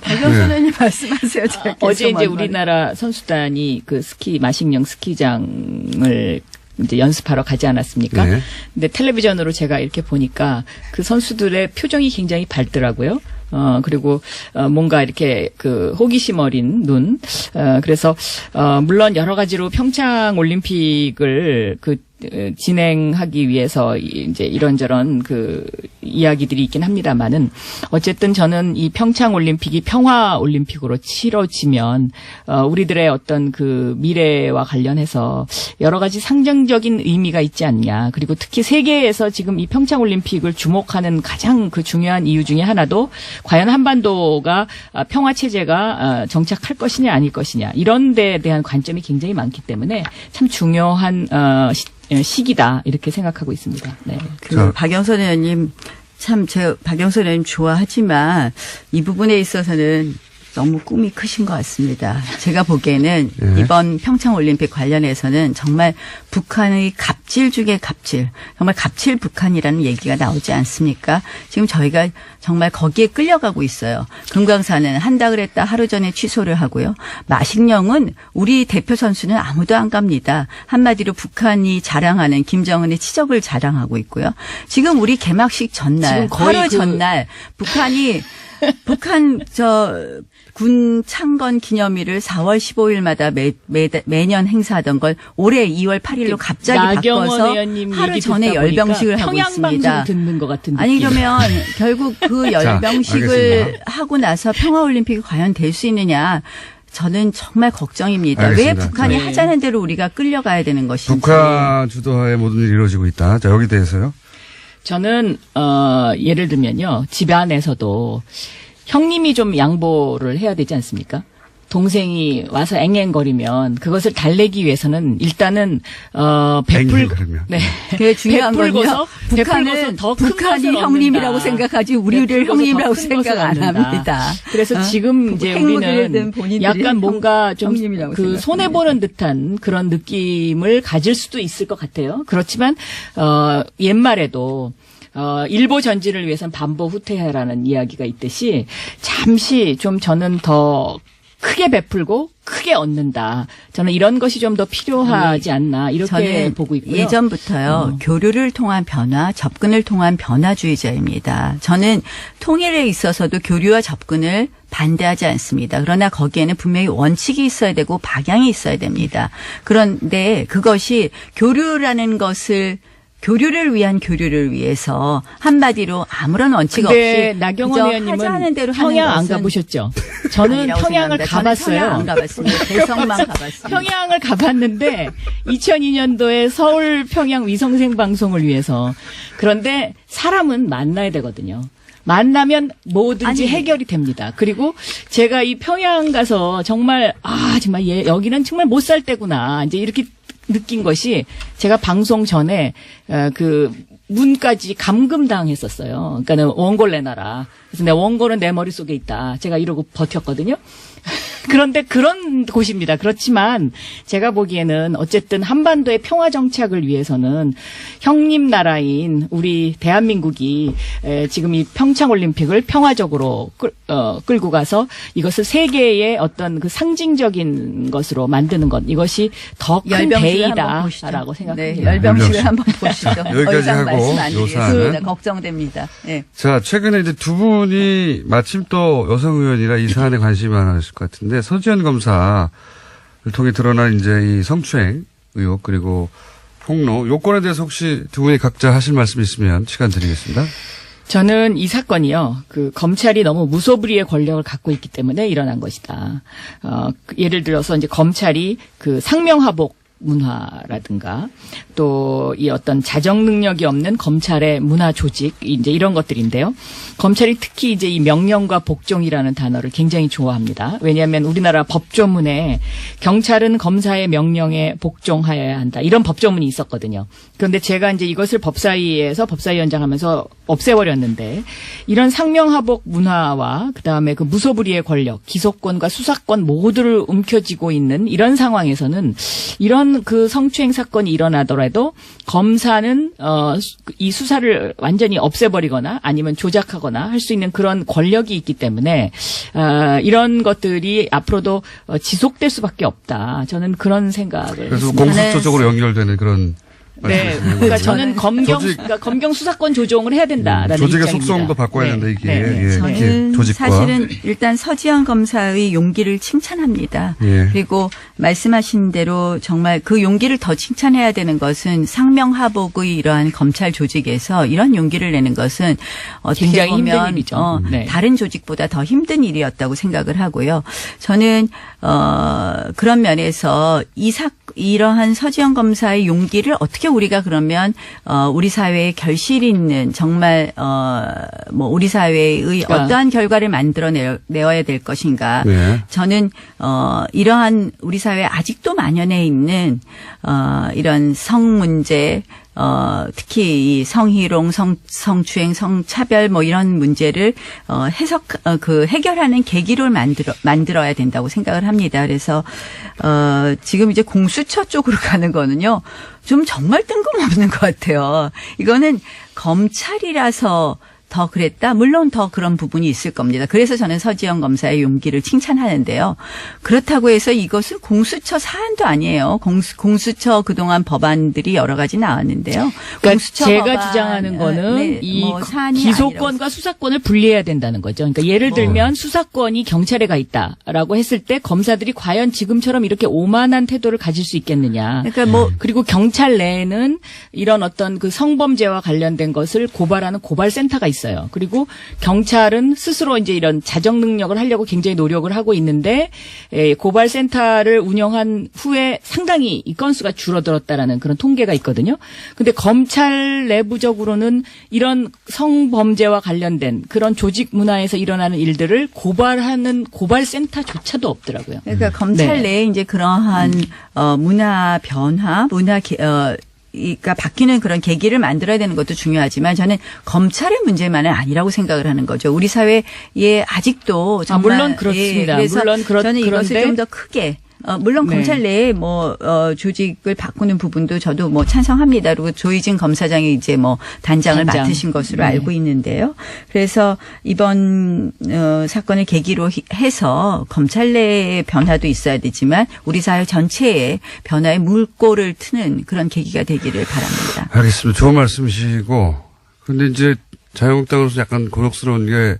박영선 의원님 말씀하세요. 제가 어제 이제 계속 우리나라 선수단이 그 마식령 스키장을 이제 연습하러 가지 않았습니까? 네. 근데 텔레비전으로 제가 이렇게 보니까 그 선수들의 표정이 굉장히 밝더라고요. 그리고, 뭔가 이렇게 그 호기심 어린 눈. 그래서, 물론 여러 가지로 평창 올림픽을 진행하기 위해서 이제 이런저런 그 이야기들이 있긴 합니다만은 어쨌든 저는 이 평창 올림픽이 평화 올림픽으로 치러지면 우리들의 어떤 그 미래와 관련해서 여러 가지 상징적인 의미가 있지 않냐. 그리고 특히 세계에서 지금 이 평창 올림픽을 주목하는 가장 그 중요한 이유 중에 하나도 과연 한반도가 평화 체제가 정착할 것이냐 아닐 것이냐 이런 데에 대한 관점이 굉장히 많기 때문에 참 중요한 시기다 이렇게 생각하고 있습니다. 네. 박영선 의원님 참 제가 박영선 의원님 좋아하지만 이 부분에 있어서는 너무 꿈이 크신 것 같습니다. 제가 보기에는 이번 평창올림픽 관련해서는 정말 북한의 갑질 중에 갑질, 정말 갑질 북한이라는 얘기가 나오지 않습니까? 지금 저희가 정말 거기에 끌려가고 있어요. 금강산은 한다 그랬다 하루 전에 취소를 하고요. 마식령은 우리 대표 선수는 아무도 안 갑니다. 한마디로 북한이 자랑하는 김정은의 치적을 자랑하고 있고요. 지금 우리 개막식 전날, 하루 전날 북한 군 창건 기념일을 4월 15일마다 매년 행사하던 걸 올해 2월 8일로 갑자기 바꿔서 하루 전에 열병식을 하고 있습니다. 듣는 것 같은 아니 그러면 결국 그 열병식을 하고 나서 평화올림픽이 과연 될 수 있느냐. 저는 정말 걱정입니다. 알겠습니다. 왜 북한이 하자는 대로 우리가 끌려가야 되는 것인지. 북한 주도하에 모든 일이 이루어지고 있다. 자, 여기 대해서요. 저는 예를 들면요. 집안에서도 형님이 좀 양보를 해야 되지 않습니까? 동생이 와서 앵앵거리면 그것을 달래기 위해서는 일단은 앵앵거리면. 그게 중요한 건요. 북한은 더 큰 북한이 것을 형님이라고 얻는다. 생각하지 우리를 형님이라고 생각 안 합니다. 그래서 지금 이제 우리는 약간 뭔가 좀 그 손해 보는 듯한 그런 느낌을 가질 수도 있을 것 같아요. 그렇지만 옛말에도 일보 전진을 위해서는 반보 후퇴해라는 이야기가 있듯이 잠시 좀 저는 더 크게 베풀고 크게 얻는다. 저는 이런 것이 좀 더 필요하지 않나 이렇게 저는 보고 있고요. 예전부터요. 교류를 통한 변화, 접근을 통한 변화주의자입니다. 저는 통일에 있어서도 교류와 접근을 반대하지 않습니다. 그러나 거기에는 분명히 원칙이 있어야 되고 방향이 있어야 됩니다. 그런데 그것이 교류를 위한 교류를 위해서 한마디로 아무런 원칙 없이 나경원 의원님은 평양 안 가보셨죠? 저는 평양을 가봤어요. 평양 안 가봤습니다. 대성만 가봤습니다. 평양을 가봤는데 2002년도에 서울 평양 위성생 방송을 위해서. 그런데 사람은 만나야 되거든요. 만나면 뭐든지 해결이 됩니다. 그리고 제가 이 평양 가서 정말 정말 여기는 정말 못 살 때구나. 이제 이렇게 느낀 것이 제가 방송 전에 그 문까지 감금당했었어요. 그러니까는 원고를 내놔라. 그래서 내 원고는 내 머릿속에 있다. 제가 이러고 버텼거든요. 그런데 그런 곳입니다. 그렇지만 제가 보기에는 어쨌든 한반도의 평화 정착을 위해서는 형님 나라인 우리 대한민국이 지금 이 평창올림픽을 평화적으로 끌고 가서 이것을 세계의 어떤 그 상징적인 것으로 만드는 것 이것이 더 큰 대의다라고 생각합니다. 네, 열병식을 한번 보시죠. 여기까지 하고 요사는 걱정됩니다. 네. 자, 최근에 이제 두 분이 마침 또 여성 의원이라 이 사안에 관심이 많으실 것 같은데 서지현 검사를 통해 드러난 이제 이 성추행 의혹 그리고 폭로 요건에 대해서 혹시 두 분이 각자 하실 말씀 있으면 시간 드리겠습니다. 저는 이 사건이요, 그 검찰이 너무 무소불위의 권력을 갖고 있기 때문에 일어난 것이다. 예를 들어서 이제 검찰이 그 상명하복 문화라든가 또 이 어떤 자정 능력이 없는 검찰의 문화 조직 이제 이런 것들인데요. 검찰이 특히 이제 이 명령과 복종이라는 단어를 굉장히 좋아합니다. 왜냐하면 우리나라 법조문에 경찰은 검사의 명령에 복종하여야 한다. 이런 법조문이 있었거든요. 그런데 제가 이제 이것을 법사위에서 법사위원장 하면서 없애버렸는데 이런 상명하복 문화와 그다음에 그 무소불위의 권력, 기소권과 수사권 모두를 움켜쥐고 있는 이런 상황에서는 이런 어떤 그 성추행 사건이 일어나더라도 검사는 이 수사를 완전히 없애버리거나 아니면 조작하거나 할 수 있는 그런 권력이 있기 때문에 이런 것들이 앞으로도 지속될 수밖에 없다. 저는 그런 생각을 그래서 했습니다. 공수처 쪽으로 연결되는 그런. 네, 그러니까 저는 그러니까 검경 수사권 조정을 해야 된다라는 조직의 입장입니다. 속성도 바꿔야 된다 이게. 네. 예, 저는 조직과. 사실은 일단 서지현 검사의 용기를 칭찬합니다. 예. 그리고 말씀하신 대로 정말 그 용기를 더 칭찬해야 되는 것은 상명하복의 이러한 검찰 조직에서 이런 용기를 내는 것은 어떻게 굉장히 보면 힘든 일이죠. 네. 다른 조직보다 더 힘든 일이었다고 생각을 하고요. 저는 그런 면에서 이러한 서지현 검사의 용기를 어떻게 우리가 그러면 우리 사회에 결실 있는 정말 뭐 우리 사회의 그러니까. 어떠한 결과를 만들어내어야 될 것인가. 네. 저는 이러한 우리 사회에 아직도 만연해 있는 이런 성 문제, 특히 이 성희롱, 성추행, 성차별 뭐 이런 문제를 해결하는 계기를 만들어야 된다고 생각을 합니다. 그래서 지금 이제 공수처 쪽으로 가는 거는요, 좀 정말 뜬금없는 것 같아요. 이거는 검찰이라서 더 그랬다? 물론 더 그런 부분이 있을 겁니다. 그래서 저는 서지현 검사의 용기를 칭찬하는데요. 그렇다고 해서 이것은 공수처 사안도 아니에요. 공수처 그동안 법안들이 여러 가지 나왔는데요. 그러니까 공수처 제가 법안, 주장하는 거는 이 뭐 사안이 기소권과 아니라고. 수사권을 분리해야 된다는 거죠. 그러니까 예를 들면 수사권이 경찰에 가 있다라고 했을 때 검사들이 과연 지금처럼 이렇게 오만한 태도를 가질 수 있겠느냐. 그러니까 뭐 그리고 경찰 내에는 이런 어떤 그 성범죄와 관련된 것을 고발하는 고발센터가 있어요. 그리고 경찰은 스스로 이제 이런 자정 능력을 하려고 굉장히 노력을 하고 있는데 고발센터를 운영한 후에 상당히 이 건수가 줄어들었다라는 그런 통계가 있거든요. 근데 검찰 내부적으로는 이런 성범죄와 관련된 그런 조직 문화에서 일어나는 일들을 고발하는 고발센터조차도 없더라고요. 그러니까 검찰 네. 내에 이제 그러한 문화 변화, 그러니까 바뀌는 그런 계기를 만들어야 되는 것도 중요하지만 저는 검찰의 문제만은 아니라고 생각을 하는 거죠. 우리 사회에 아직도 정말 물론 그렇습니다. 그래서 물론 저는 이것을 그런데 좀 더 크게 물론 네. 검찰 내에 조직을 바꾸는 부분도 저도 뭐 찬성합니다. 그리고 조희진 검사장이 이제 뭐 단장을 단장. 맡으신 것으로 네. 알고 있는데요. 그래서 이번 사건을 계기로 해서 검찰 내의 변화도 있어야 되지만 우리 사회 전체의 변화의 물꼬를 트는 그런 계기가 되기를 바랍니다. 알겠습니다. 좋은 말씀이시고. 근데 이제 자유한국당으로서 약간 곤혹스러운 게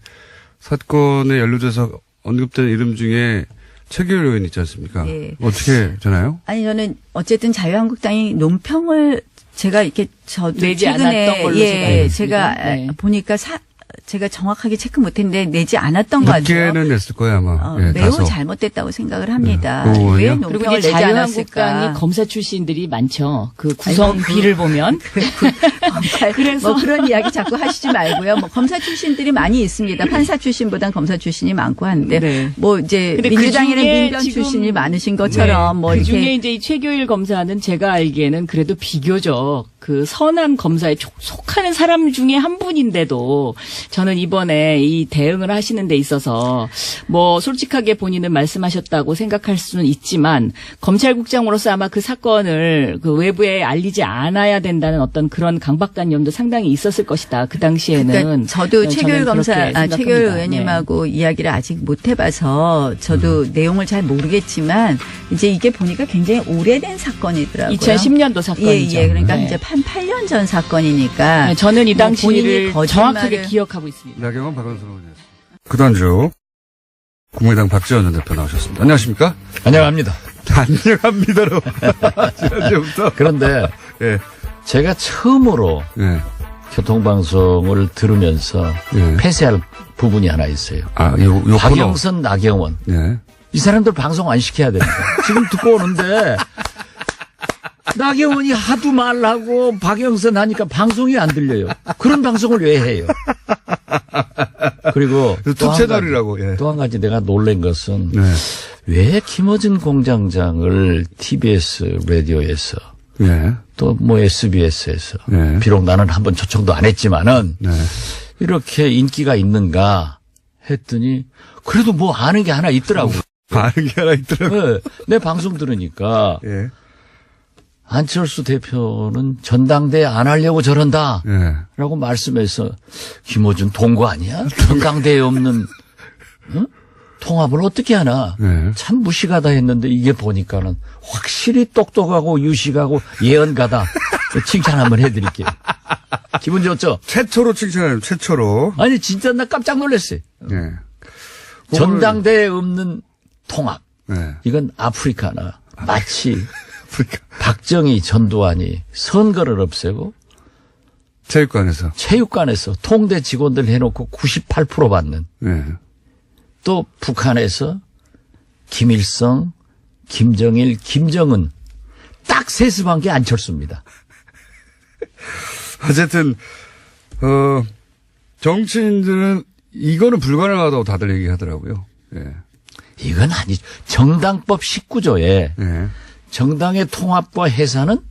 사건에 연루돼서 언급되는 이름 중에 최규일 의원 있지 않습니까? 예. 어떻게 되나요? 아니 저는 어쨌든 자유한국당이 논평을 제가 이렇게 저도 내지 최근에 않았던 걸로 제가 알고 있습니다. 제가 네. 보니까 제가 정확하게 체크 못했는데 내지 않았던 것 같아요. 늦게는 냈을 거예요 아마. 예, 매우 다소. 잘못됐다고 생각을 합니다. 그 의원이요? 왜 그리고 논평을 이제 내지 자유한국당이 않았을까? 검사 출신들이 많죠. 그 구성비를 보면. 검찰, 그래서- 뭐 그런 이야기 자꾸 하시지 말고요. 뭐 검사 출신들이 많이 있습니다. 판사 출신보단 검사 출신이 많고 하는데 네. 뭐 이제 근데 민주당에는 그중에 민변 지금- 출신이 많으신 것처럼 뭐 그 이렇게 중에 이제 이 최교일 검사는 제가 알기에는 그래도 비교적 그 선한 검사에 속하는 사람 중에 한 분인데도 저는 이번에 이 대응을 하시는 데 있어서 뭐 솔직하게 본인은 말씀하셨다고 생각할 수는 있지만 검찰국장으로서 아마 그 사건을 그 외부에 알리지 않아야 된다는 어떤 그런 강박관념도 상당히 있었을 것이다. 그 당시에는. 그러니까 저도 최교일 저는 검사, 그렇게 최교일 생각합니다. 의원님하고 이야기를 아직 못 해봐서 저도 내용을 잘 모르겠지만 이제 이게 보니까 굉장히 오래된 사건이더라고요. 2010년도 사건이죠. 예, 그러니까 네. 이제 한 8년 전 사건이니까. 네, 저는 이 뭐 본인이 당시를 거짓말을- 정확하게 기억하고 있습니다. 나경원 박원순 의원이었습니다. 그단주 국민의당 박지원 전 대표 나오셨습니다. 안녕하십니까? 안녕합니다. 안녕합니다로 지난주부터. 그런데 예, 제가 처음으로 예, 교통방송을 들으면서 예. 폐쇄할 부분이 하나 있어요. 요 코너. 박영선, 나경원. 예. 이 사람들 방송 안 시켜야 됩니다. 지금 듣고 오는데 나경원이 하도 말하고 박영선 하니까 방송이 안 들려요. 그런 방송을 왜 해요? 그리고 투 채널이라고. 예. 또 한 가지 내가 놀란 것은 네. 왜 김어준 공장장을 TBS 라디오에서 예. 또 뭐 SBS에서 네. 비록 나는 한번 초청도 안 했지만은 네. 이렇게 인기가 있는가 했더니 그래도 뭐 아는 게 하나 있더라고. 아는 게 하나 있더라고요. 네, 내 방송 들으니까 예. 안철수 대표는 전당대회 안 하려고 저런다. 예. 라고 말씀해서 김어준 동거 아니야? 전당대회 없는 응? 통합을 어떻게 하나? 네. 참 무식하다 했는데 이게 보니까는 확실히 똑똑하고 유식하고 예언가다. 칭찬 한번 해드릴게요. 기분 좋죠? 최초로 칭찬해요. 최초로. 아니 진짜 나 깜짝 놀랐어요. 예. 전당대회 없는 통합. 네. 이건 아프리카나 마치 아프리카. 박정희 전두환이 선거를 없애고 체육관에서. 체육관에서 통대 직원들 해놓고 98% 받는 예. 또 북한에서 김일성, 김정일, 김정은 딱 세습한 게 안철수입니다. 어쨌든, 정치인들은 이거는 불가능하다고 다들 얘기하더라고요. 예. 이건 아니죠. 정당법 19조에 예. 정당의 통합과 해산은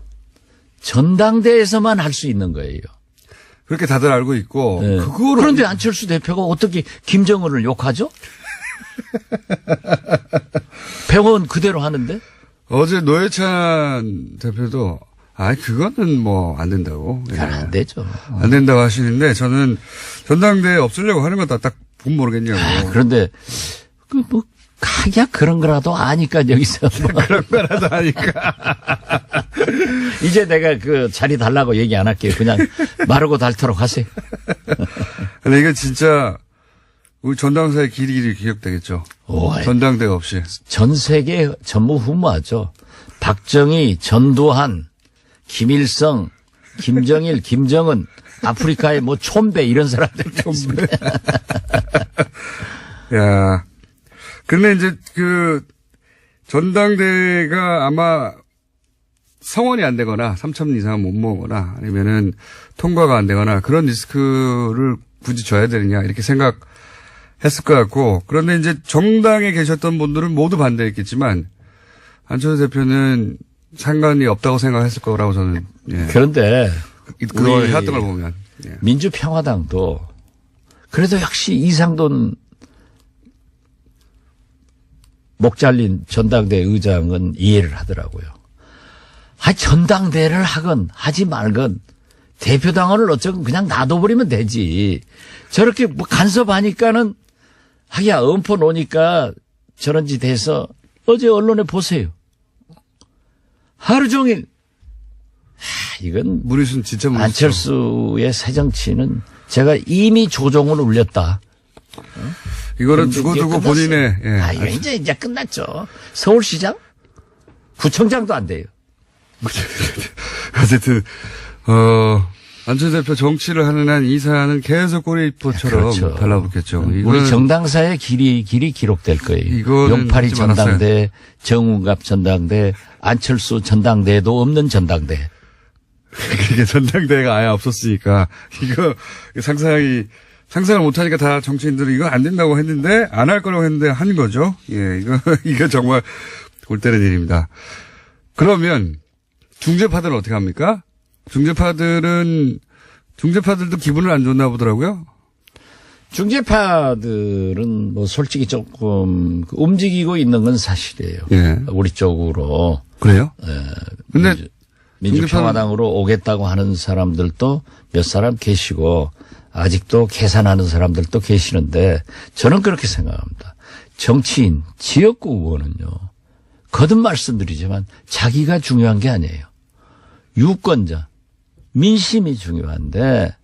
전당대회에서만 할 수 있는 거예요. 그렇게 다들 알고 있고, 네. 그거를. 그런데 안철수 대표가 어떻게 김정은을 욕하죠? 병원 그대로 하는데? 어제 노회찬 대표도, 그거는 뭐, 안 된다고. 예. 그건 안 되죠. 안 된다고 하시는데, 저는 전당대회 없애려고 하는 거다 딱 보면 모르겠냐고. 그런데, 그런 거라도 아니까 여기서. 그런 거라도 하니까. 이제 내가 그 자리 달라고 얘기 안 할게요. 그냥 마르고 닳도록 하세요. 근데 이건 진짜, 우리 전당사의 길이 기억되겠죠. 전당대회 없이. 전 세계 전무후무하죠. 박정희, 전두환, 김일성, 김정일, 김정은, 아프리카의 뭐 촌배 이런 사람들. 촌배. 야. 근데 이제 전당대회가 아마 성원이 안 되거나 3,000 이상 못 모으거나 아니면은 통과가 안 되거나 그런 리스크를 굳이 져야 되느냐 이렇게 생각했을 것 같고, 그런데 이제 정당에 계셨던 분들은 모두 반대했겠지만 안철수 대표는 상관이 없다고 생각했을 거라고 저는. 예. 그런데 그걸 해왔던 걸 보면. 예. 민주평화당도 그래도 역시 이상돈 목 잘린 전당대 의장은 이해를 하더라고요. 전당대회를 하건 하지 말건 대표당원을 어쩌건 그냥 놔둬버리면 되지. 저렇게 뭐 간섭하니까는 엄포 놓으니까 저런 짓 해서 어제 언론에 보세요. 하루 종일. 이건 무리수는 진짜 무리수. 안철수의 새정치는 제가 이미 조종을 울렸다. 이거는 두고두고 본인의. 예. 이거 이제 끝났죠. 서울시장? 구청장도 안 돼요. 어쨌든, 안철수 대표 정치를 하는 한 이 사안은 계속 꼬리포처럼 그렇죠. 달라붙겠죠. 우리 정당사의 길이 기록될 거예요. 이거는 용팔이 전당대, 정운갑 전당대, 안철수 전당대도 없는 전당대. 그게 전당대회가 아예 없었으니까, 이거 상상을 못하니까 다 정치인들은 이거 안 된다고 했는데, 안 할 거라고 했는데 한 거죠. 예, 이거 정말 골 때리는 일입니다. 그러면, 중재파들은 어떻게 합니까? 중재파들도 기분을 안 좋나 보더라고요. 중재파들은 뭐 솔직히 조금 움직이고 있는 건 사실이에요. 예. 우리 쪽으로. 그래요? 예. 근데 민주평화당으로 오겠다고 하는 사람들도 몇 사람 계시고 아직도 계산하는 사람들도 계시는데 저는 그렇게 생각합니다. 정치인, 지역구 의원은요. 거듭 말씀드리지만 자기가 중요한 게 아니에요. 유권자, 민심이 중요한데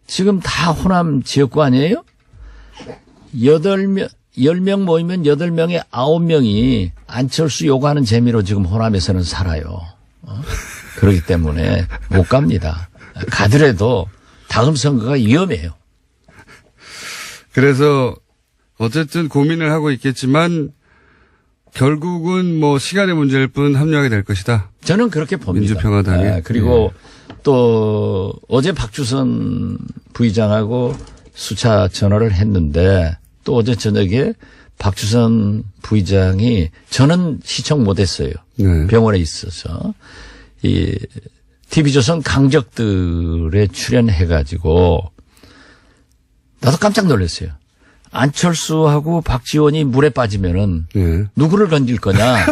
지금 다 호남 지역구 아니에요? 10명 모이면 8명에 9명이 안철수 요구하는 재미로 지금 호남에서는 살아요. 그렇기 때문에 못 갑니다. 가더라도 다음 선거가 위험해요. 그래서 어쨌든 고민을 하고 있겠지만 결국은 뭐 시간의 문제일 뿐 합류하게 될 것이다. 저는 그렇게 봅니다. 민주평화당이. 그리고 또 어제 박주선 부의장하고 수차 전화를 했는데 또 어제 저녁에 박주선 부의장이 저는 시청 못했어요. 네. 병원에 있어서 이 TV조선 강적들에 출연해가지고 나도 깜짝 놀랐어요. 안철수하고 박지원이 물에 빠지면은 예. 누구를 건질 거냐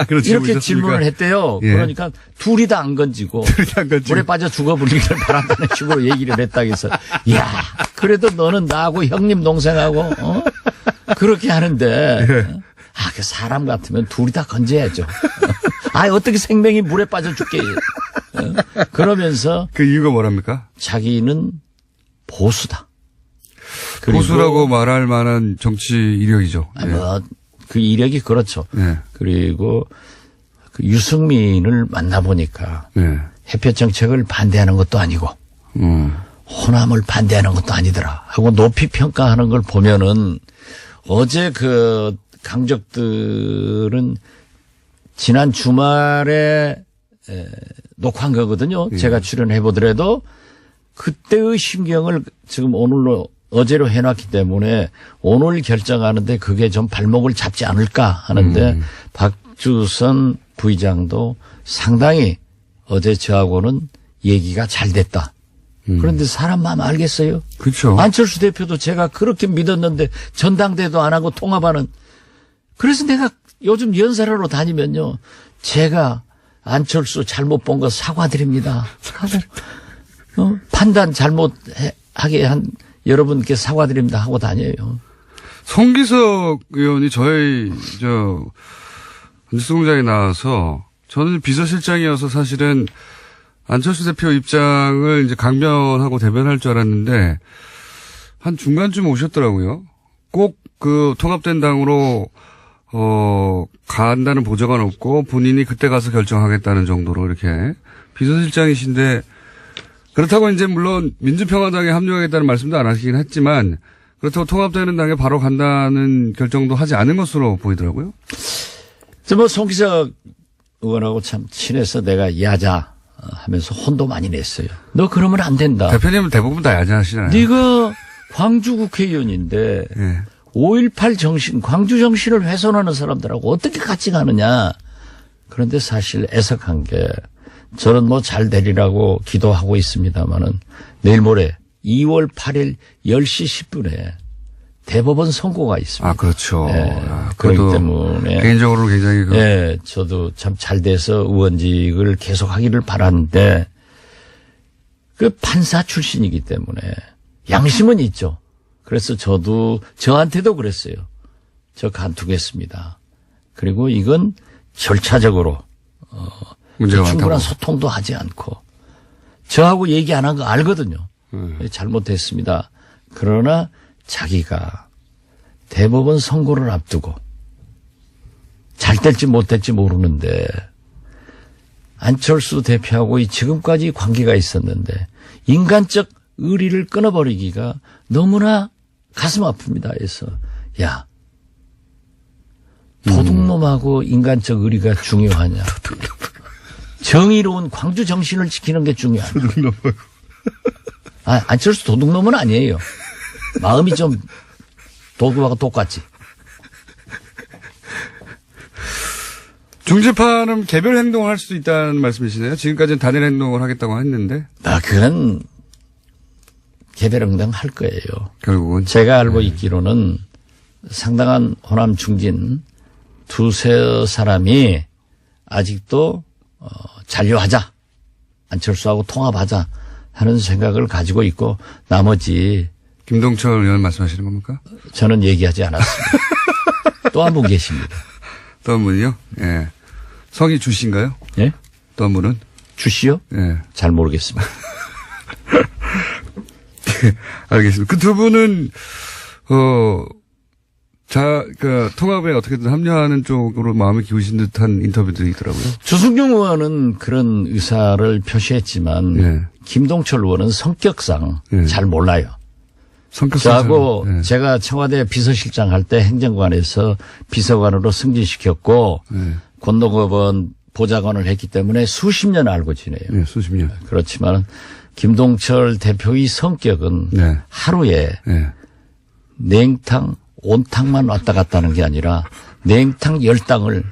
그렇죠. 이렇게 보셨습니까? 질문을 했대요. 예. 그러니까 둘이 다 안 건지고 안 건지고. 물에 빠져 죽어버리기를 바란다는 식으로 얘기를 했다고 해서 야 그래도 너는 나하고 형님 동생하고 그렇게 하는데 그 사람 같으면 둘이 다 건져야죠. 어떻게 생명이 물에 빠져 죽게 그러면서 그 이유가 뭐랍니까? 자기는 보수다. 그리고 보수라고 말할 만한 정치 이력이죠. 예. 그 이력이 그렇죠. 예. 그리고 그 유승민을 만나보니까 예. 햇볕 정책을 반대하는 것도 아니고 호남을 반대하는 것도 아니더라 하고 높이 평가하는 걸 보면은 어제 그 강적들은 지난 주말에 녹화한 거거든요. 제가 출연해 보더라도 그때의 심경을 지금 오늘로 어제로 해놨기 때문에 오늘 결정하는데 그게 좀 발목을 잡지 않을까 하는데 박주선 부의장도 상당히 어제 저하고는 얘기가 잘 됐다. 그런데 사람 마음 알겠어요? 그렇죠. 안철수 대표도 제가 그렇게 믿었는데 전당대도 안 하고 통합하는. 그래서 내가 요즘 연설하러 다니면요. 제가 안철수 잘못 본 거 사과드립니다. 판단 잘못하게 한 여러분께 사과드립니다 하고 다녀요. 송기석 의원이 저희 뉴스공장에 나와서 저는 비서실장이어서 사실은 안철수 대표 입장을 이제 강변하고 대변할 줄 알았는데 한 중간쯤 오셨더라고요. 꼭 그 통합된 당으로 간다는 보장은 없고 본인이 그때 가서 결정하겠다는 정도로 이렇게 비서실장이신데 그렇다고 이제 물론 민주평화당에 합류하겠다는 말씀도 안 하시긴 했지만 그렇다고 통합되는 당에 바로 간다는 결정도 하지 않은 것으로 보이더라고요. 송기석 의원하고 참 친해서 내가 야자 하면서 혼도 많이 냈어요. 너 그러면 안 된다. 대표님은 대부분 다 야자하시나요? 네가 광주 국회의원인데 예. 5.18 정신, 광주 정신을 훼손하는 사람들하고 어떻게 같이 가느냐. 그런데 사실 애석한 게 저는 뭐 잘 되리라고 기도하고 있습니다만은 내일 모레 2월 8일 10시 10분에 대법원 선고가 있습니다. 그렇죠. 네, 그렇기 때문에 개인적으로 굉장히 네, 저도 참 잘 돼서 의원직을 계속하기를 바라는데 그 판사 출신이기 때문에 양심은 있죠. 그래서 저도 저한테도 그랬어요. 저 간투겠습니다. 그리고 이건 절차적으로 문제가 충분한 많다고. 소통도 하지 않고 저하고 얘기 안 한 거 알거든요. 잘못했습니다. 그러나 자기가 대법원 선고를 앞두고 잘 될지 못 될지 모르는데 안철수 대표하고 지금까지 관계가 있었는데 인간적 의리를 끊어버리기가 너무나 가슴 아픕니다. 해서 야 도둑놈하고 인간적 의리가 중요하냐. 정의로운 광주 정신을 지키는 게 중요하냐. 안철수 도둑놈은 아니에요. 마음이 좀 도둑하고 똑같지. 중재파는 개별 행동을 할 수도 있다는 말씀이시네요. 지금까지는 단일 행동을 하겠다고 했는데. 그런 개별 행동 할 거예요. 결국은. 제가 알고 있기로는 상당한 호남 중진 두세 사람이 아직도 잔류하자. 안철수하고 통합하자 하는 생각을 가지고 있고 나머지 김동철 의원 말씀하시는 겁니까? 저는 얘기하지 않았습니다. 또 한 분 계십니다. 또 한 분이요? 예. 성이 주씨인가요? 예? 또 한 분은? 주씨요? 예. 잘 모르겠습니다. 알겠습니다. 그 두 분은, 통합에 어떻게든 합류하는 쪽으로 마음을 기우신 듯한 인터뷰들이 있더라고요. 주승용 의원은 그런 의사를 표시했지만, 예. 김동철 의원은 성격상 예. 잘 몰라요. 저하고 예. 제가 청와대 비서실장 할 때 행정관에서 비서관으로 승진시켰고, 예. 권노급은 보좌관을 했기 때문에 수십 년 알고 지내요. 예, 수십 년. 그렇지만, 김동철 대표의 성격은 네. 하루에 예. 냉탕, 온탕만 왔다 갔다 하는 게 아니라 냉탕 10탕을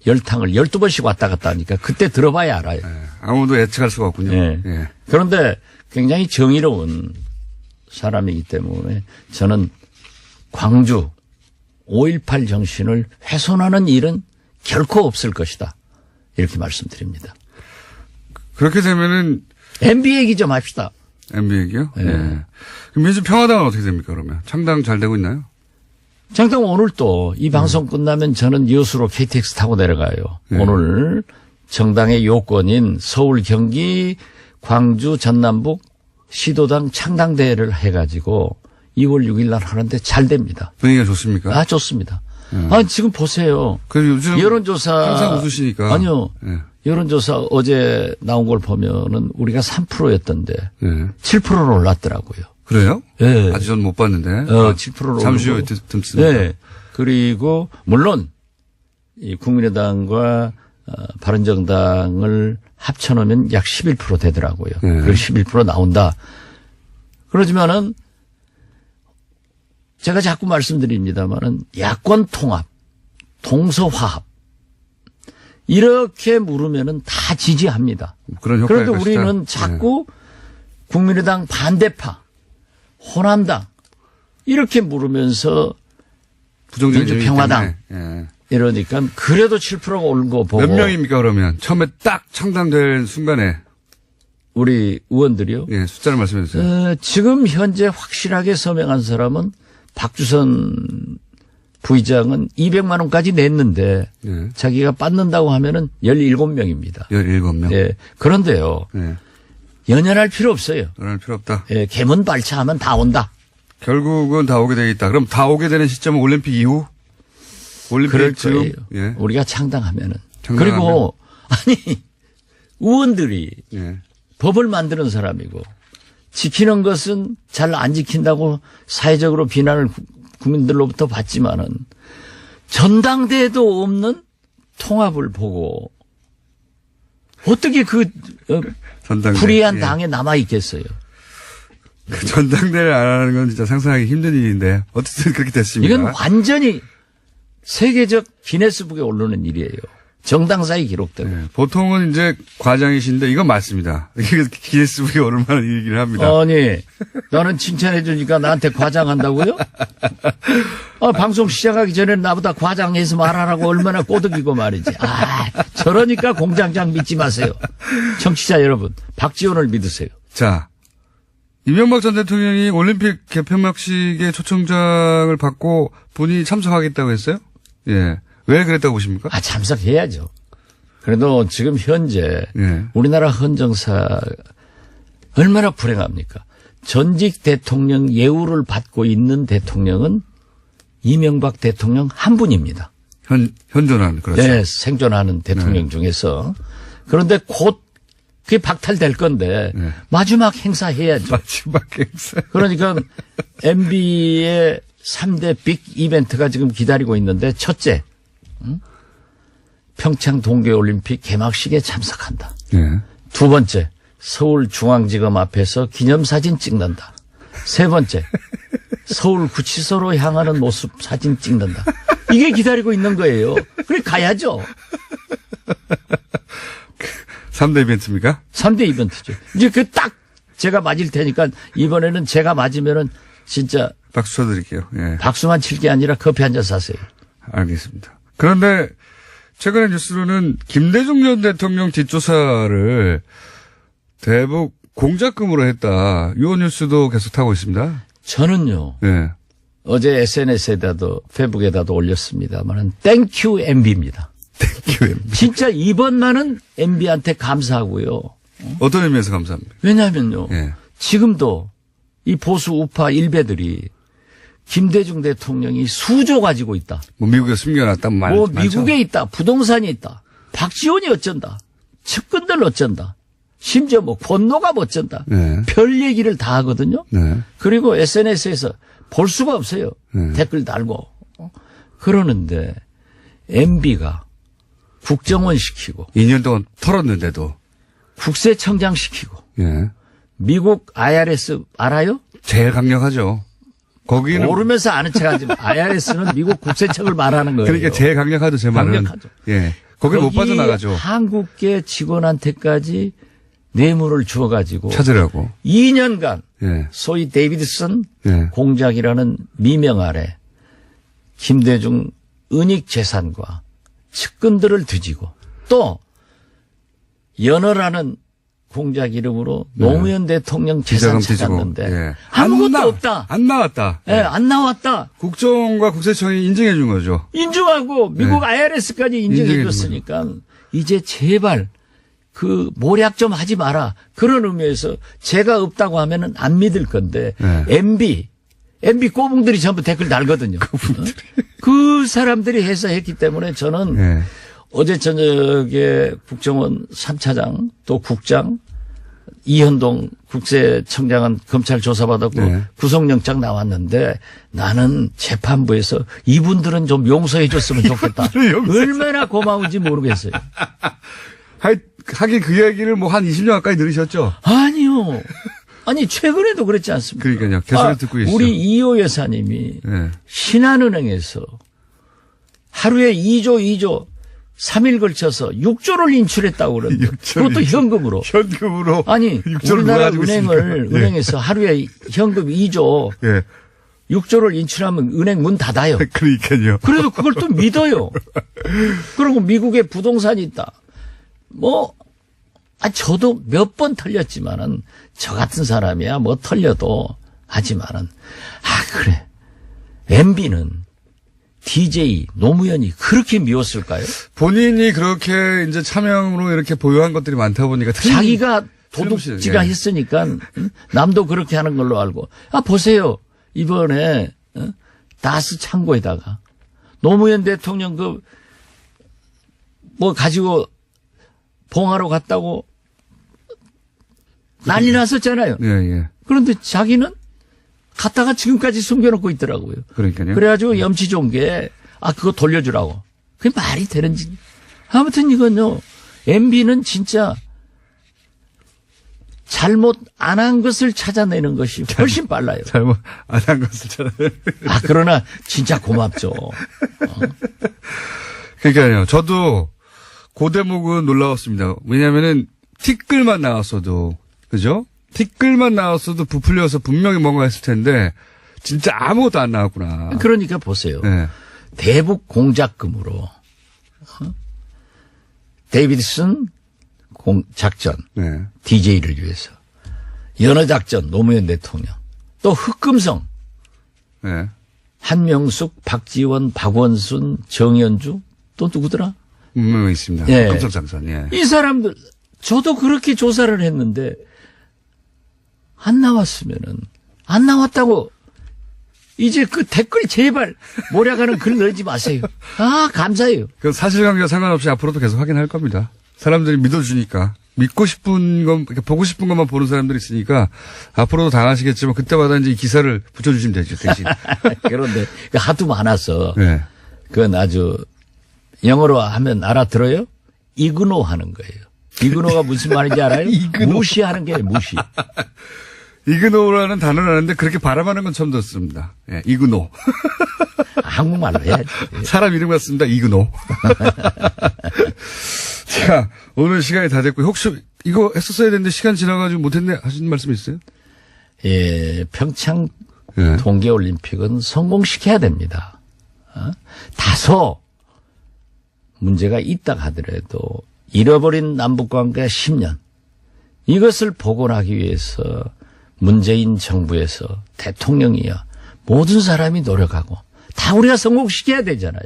12번씩 왔다 갔다 하니까 그때 들어봐야 알아요. 아무도 예측할 수가 없군요. 예. 예. 그런데 굉장히 정의로운 사람이기 때문에 저는 광주 5.18 정신을 훼손하는 일은 결코 없을 것이다. 이렇게 말씀드립니다. 그렇게 되면은 MB 얘기 좀 합시다. MB 얘기요? 네. 그럼 민주평화당은 어떻게 됩니까, 그러면? 창당 잘 되고 있나요? 장당 오늘 또 이 방송 끝나면 저는 여수로 KTX 타고 내려가요. 네. 오늘 정당의 요건인 서울, 경기, 광주, 전남북 시도당 창당대회를 해가지고 2월 6일 날 하는데 잘 됩니다. 분위기가 좋습니까? 아, 좋습니다. 아, 지금 보세요. 그 요즘 여론조사. 항상 웃으시니까. 아니요. 네. 여론조사 어제 나온 걸 보면은 우리가 3%였던데 네. 7%로 올랐더라고요. 그래요? 네. 아직 전 못 봤는데. 7%로 잠시 후에 오르고. 듣습니다. 네. 그리고 물론 이 국민의당과 바른정당을 합쳐놓으면 약 11% 되더라고요. 네. 그 11% 나온다. 그러지만은 제가 자꾸 말씀드립니다만은 야권 통합, 동서화합 이렇게 물으면은 다 지지합니다. 그런 효과가 그런데 우리는 자꾸 국민의당 반대파, 호남당 이렇게 물으면서 부정적인 민주평화당 예. 이러니까 그래도 7%가 오른 거 보고 몇 명입니까, 그러면? 처음에 딱 창당될 순간에. 우리 의원들이요. 예, 숫자를 말씀해 주세요. 지금 현재 확실하게 서명한 사람은 박주선 부의장은 200만 원까지 냈는데 예. 자기가 받는다고 하면은 17명입니다. 17명. 예. 그런데요. 예. 연연할 필요 없어요. 그럴 필요 없다. 예, 개문 발차하면 다 온다. 결국은 다 오게 되겠다. 그럼 다 오게 되는 시점은 올림픽 이후? 올림픽 그럴 지금? 거예요. 예. 우리가 창당하면은. 창당하면. 그리고 아니 의원들이 예. 법을 만드는 사람이고 지키는 것은 잘 안 지킨다고 사회적으로 비난을 국민들로부터 받지만은 전당대회도 없는 통합을 보고 어떻게 그 전당대. 불의한 예. 당에 남아 있겠어요. 그 전당대회를 안 하는 건 진짜 상상하기 힘든 일인데 어쨌든 그렇게 됐습니다. 이건 완전히 세계적 기네스북에 오르는 일이에요. 정당사에 기록되고. 예. 보통은 이제 과장이신데 이건 맞습니다. 이게 기네스북에 오를 만한 일이긴 합니다. 아니, 나는 칭찬해 주니까 나한테 과장한다고요? 방송 시작하기 전에 나보다 과장해서 말하라고 얼마나 꼬드기고 말이지. 저러니까 공장장 믿지 마세요. 청취자 여러분, 박지원을 믿으세요. 자, 이명박 전 대통령이 올림픽 개편막식에 초청장을 받고 본인이 참석하겠다고 했어요? 예. 왜 그랬다고 보십니까? 참석해야죠. 그래도 지금 현재 예. 우리나라 헌정사 얼마나 불행합니까? 전직 대통령 예우를 받고 있는 대통령은 이명박 대통령 한 분입니다. 현존하는, 그렇죠. 네, 생존하는 대통령 중에서. 그런데 곧 그게 박탈될 건데 네. 마지막 행사 해야죠. 마지막 행사. 그러니까 MB의 3대 빅 이벤트가 지금 기다리고 있는데 첫째, 평창 동계올림픽 개막식에 참석한다. 예. 두 번째, 서울중앙지검 앞에서 기념사진 찍는다. 세 번째, 서울구치소로 향하는 모습 사진 찍는다. 이게 기다리고 있는 거예요. 그래 가야죠. 3대 이벤트입니까? 3대 이벤트죠. 이제 그 딱 제가 맞을 테니까 이번에는 제가 맞으면은 진짜 박수 쳐드릴게요. 예. 박수만 칠 게 아니라 커피 한 잔 사세요. 알겠습니다. 그런데 최근의 뉴스로는 김대중 전 대통령 뒷조사를 대북 공작금으로 했다. 이 뉴스도 계속 타고 있습니다. 저는요. 예. 어제 SNS에다도 페북에다도 올렸습니다만은 땡큐 MB입니다. 땡큐 MB. 진짜 이번만은 MB한테 감사하고요. 어떤 의미에서 감사합니다. 왜냐하면요. 예. 지금도 이 보수 우파 일베들이 김대중 대통령이 수조 가지고 있다. 뭐 미국에 숨겨놨단 말 뭐 많죠? 미국에 있다. 부동산이 있다. 박지원이 어쩐다. 측근들 어쩐다. 심지어 뭐 권노가 어쩐다. 네. 별 얘기를 다 하거든요. 네. 그리고 SNS에서 볼 수가 없어요. 네. 댓글 달고. 그러는데 MB가 국정원 시키고 2년 동안 털었는데도. 국세청장 시키고 예. 미국 IRS 알아요? 제일 강력하죠. 거기는. 모르면서 아는 척하지 마. IRS는 미국 국세청을 말하는 거예요. 그러니까 제일 강력하죠, 제 말은. 강력하죠. 예. 거기 못 빠져나가죠. 한국계 직원한테까지 뇌물을 주어가지고 찾으려고. 2년간 예. 소위 데이비드슨 예. 공작이라는 미명 아래 김대중 은닉 재산과 측근들을 뒤지고 또 연어라는 공작 이름으로 노무현 대통령 재산 찾았는데 예. 아무것도 없다. 안 나왔다. 예, 안 나왔다. 국정과 국세청이 인정해 준 거죠. 인정하고 미국 네. IRS까지 인정해 줬으니까 이제 제발 그 모략 좀 하지 마라. 그런 의미에서 제가 없다고 하면은 안 믿을 건데 네. MB 꼬붕들이 전부 댓글 달거든요. 그 사람들이 해서 했기 때문에 저는 네. 어제 저녁에 국정원 3차장 또 국장 이현동 국세청장은 검찰 조사받았고 네. 구속영장 나왔는데 나는 재판부에서 이분들은 좀 용서해 줬으면 좋겠다. 얼마나 고마운지 모르겠어요. 하긴 그 얘기를 뭐 한 20년 가까이 들으셨죠? 아니요. 아니 최근에도 그랬지 않습니까? 그러니까요. 개소리 듣고 계시죠. 우리 이호 여사님이 네. 신한은행에서 하루에 2조 3일 걸쳐서 6조를 인출했다고 그러는데 그것도 현금으로. 현금으로. 아니 6조를 우리나라 가지고 있으니까. 은행에서 하루에 현금 2조 예. 6조를 인출하면 은행 문 닫아요. 그러니까요. 그래도 그걸 또 믿어요. 그리고 미국에 부동산이 있다. 저도 몇 번 털렸지만은 저 같은 사람이야 뭐 털려도 하지만은 그래. MB는 DJ 노무현이 그렇게 미웠을까요? 본인이 그렇게 이제 차명으로 이렇게 보유한 것들이 많다 보니까 자기가 도둑질가 예. 했으니까 남도 그렇게 하는 걸로 알고. 보세요. 이번에 다스 창고에다가 노무현 대통령 가지고 봉하러 갔다고 난리 났었잖아요. 예, 예. 그런데 자기는 갔다가 지금까지 숨겨놓고 있더라고요. 그러니까요. 그래가지고 염치 좋은 게 그거 돌려주라고. 그게 말이 되는지. 아무튼 이건요. MB는 진짜 잘못 안 한 것을 찾아내는 것이 훨씬 빨라요. 잘못 안 한 것을 찾아내. 그러나 진짜 고맙죠. 그러니까요. 저도 그 대목은 놀라웠습니다. 왜냐면은 티끌만 나왔어도, 그죠? 티끌만 나왔어도 부풀려서 분명히 뭔가 했을 텐데, 진짜 아무것도 안 나왔구나. 그러니까 보세요. 네. 대북 공작금으로, 데이비드슨 작전, 네. DJ를 위해서, 연어작전, 노무현 대통령, 또 흑금성, 네. 한명숙, 박지원, 박원순, 정연주, 또 누구더라? 분명히 있습니다. 예. 금속장선, 예. 이 사람들, 저도 그렇게 조사를 했는데, 안 나왔으면은, 안 나왔다고, 이제 그 댓글 제발 모략하는 글 넣지 마세요. 감사해요. 그 사실관계와 상관없이 앞으로도 계속 확인할 겁니다. 사람들이 믿어주니까. 믿고 싶은 것, 보고 싶은 것만 보는 사람들이 있으니까 앞으로도 당하시겠지만 그때마다 이제 이 기사를 붙여주시면 되죠, 대신. 그런데 하도 많아서, 네. 그건 아주, 영어로 하면 알아들어요? 이그노 하는 거예요. 이그노가 무슨 말인지 알아요? 무시하는 게 무시. 이그노라는 단어를 아는데 그렇게 발음하는 건 처음 들었습니다. 예, 이그노. 한국말로 해야지. 사람 이름 같습니다. 이그노. 자, 오늘 시간이 다 됐고 혹시 이거 했었어야 되는데 시간 지나가지고 못했네 하시는 말씀 있어요? 예, 평창 예. 동계올림픽은 성공시켜야 됩니다. 다소 문제가 있다 하더라도 잃어버린 남북관계 10년 이것을 복원하기 위해서 문재인 정부에서 대통령이야 모든 사람이 노력하고 다 우리가 성공시켜야 되잖아요.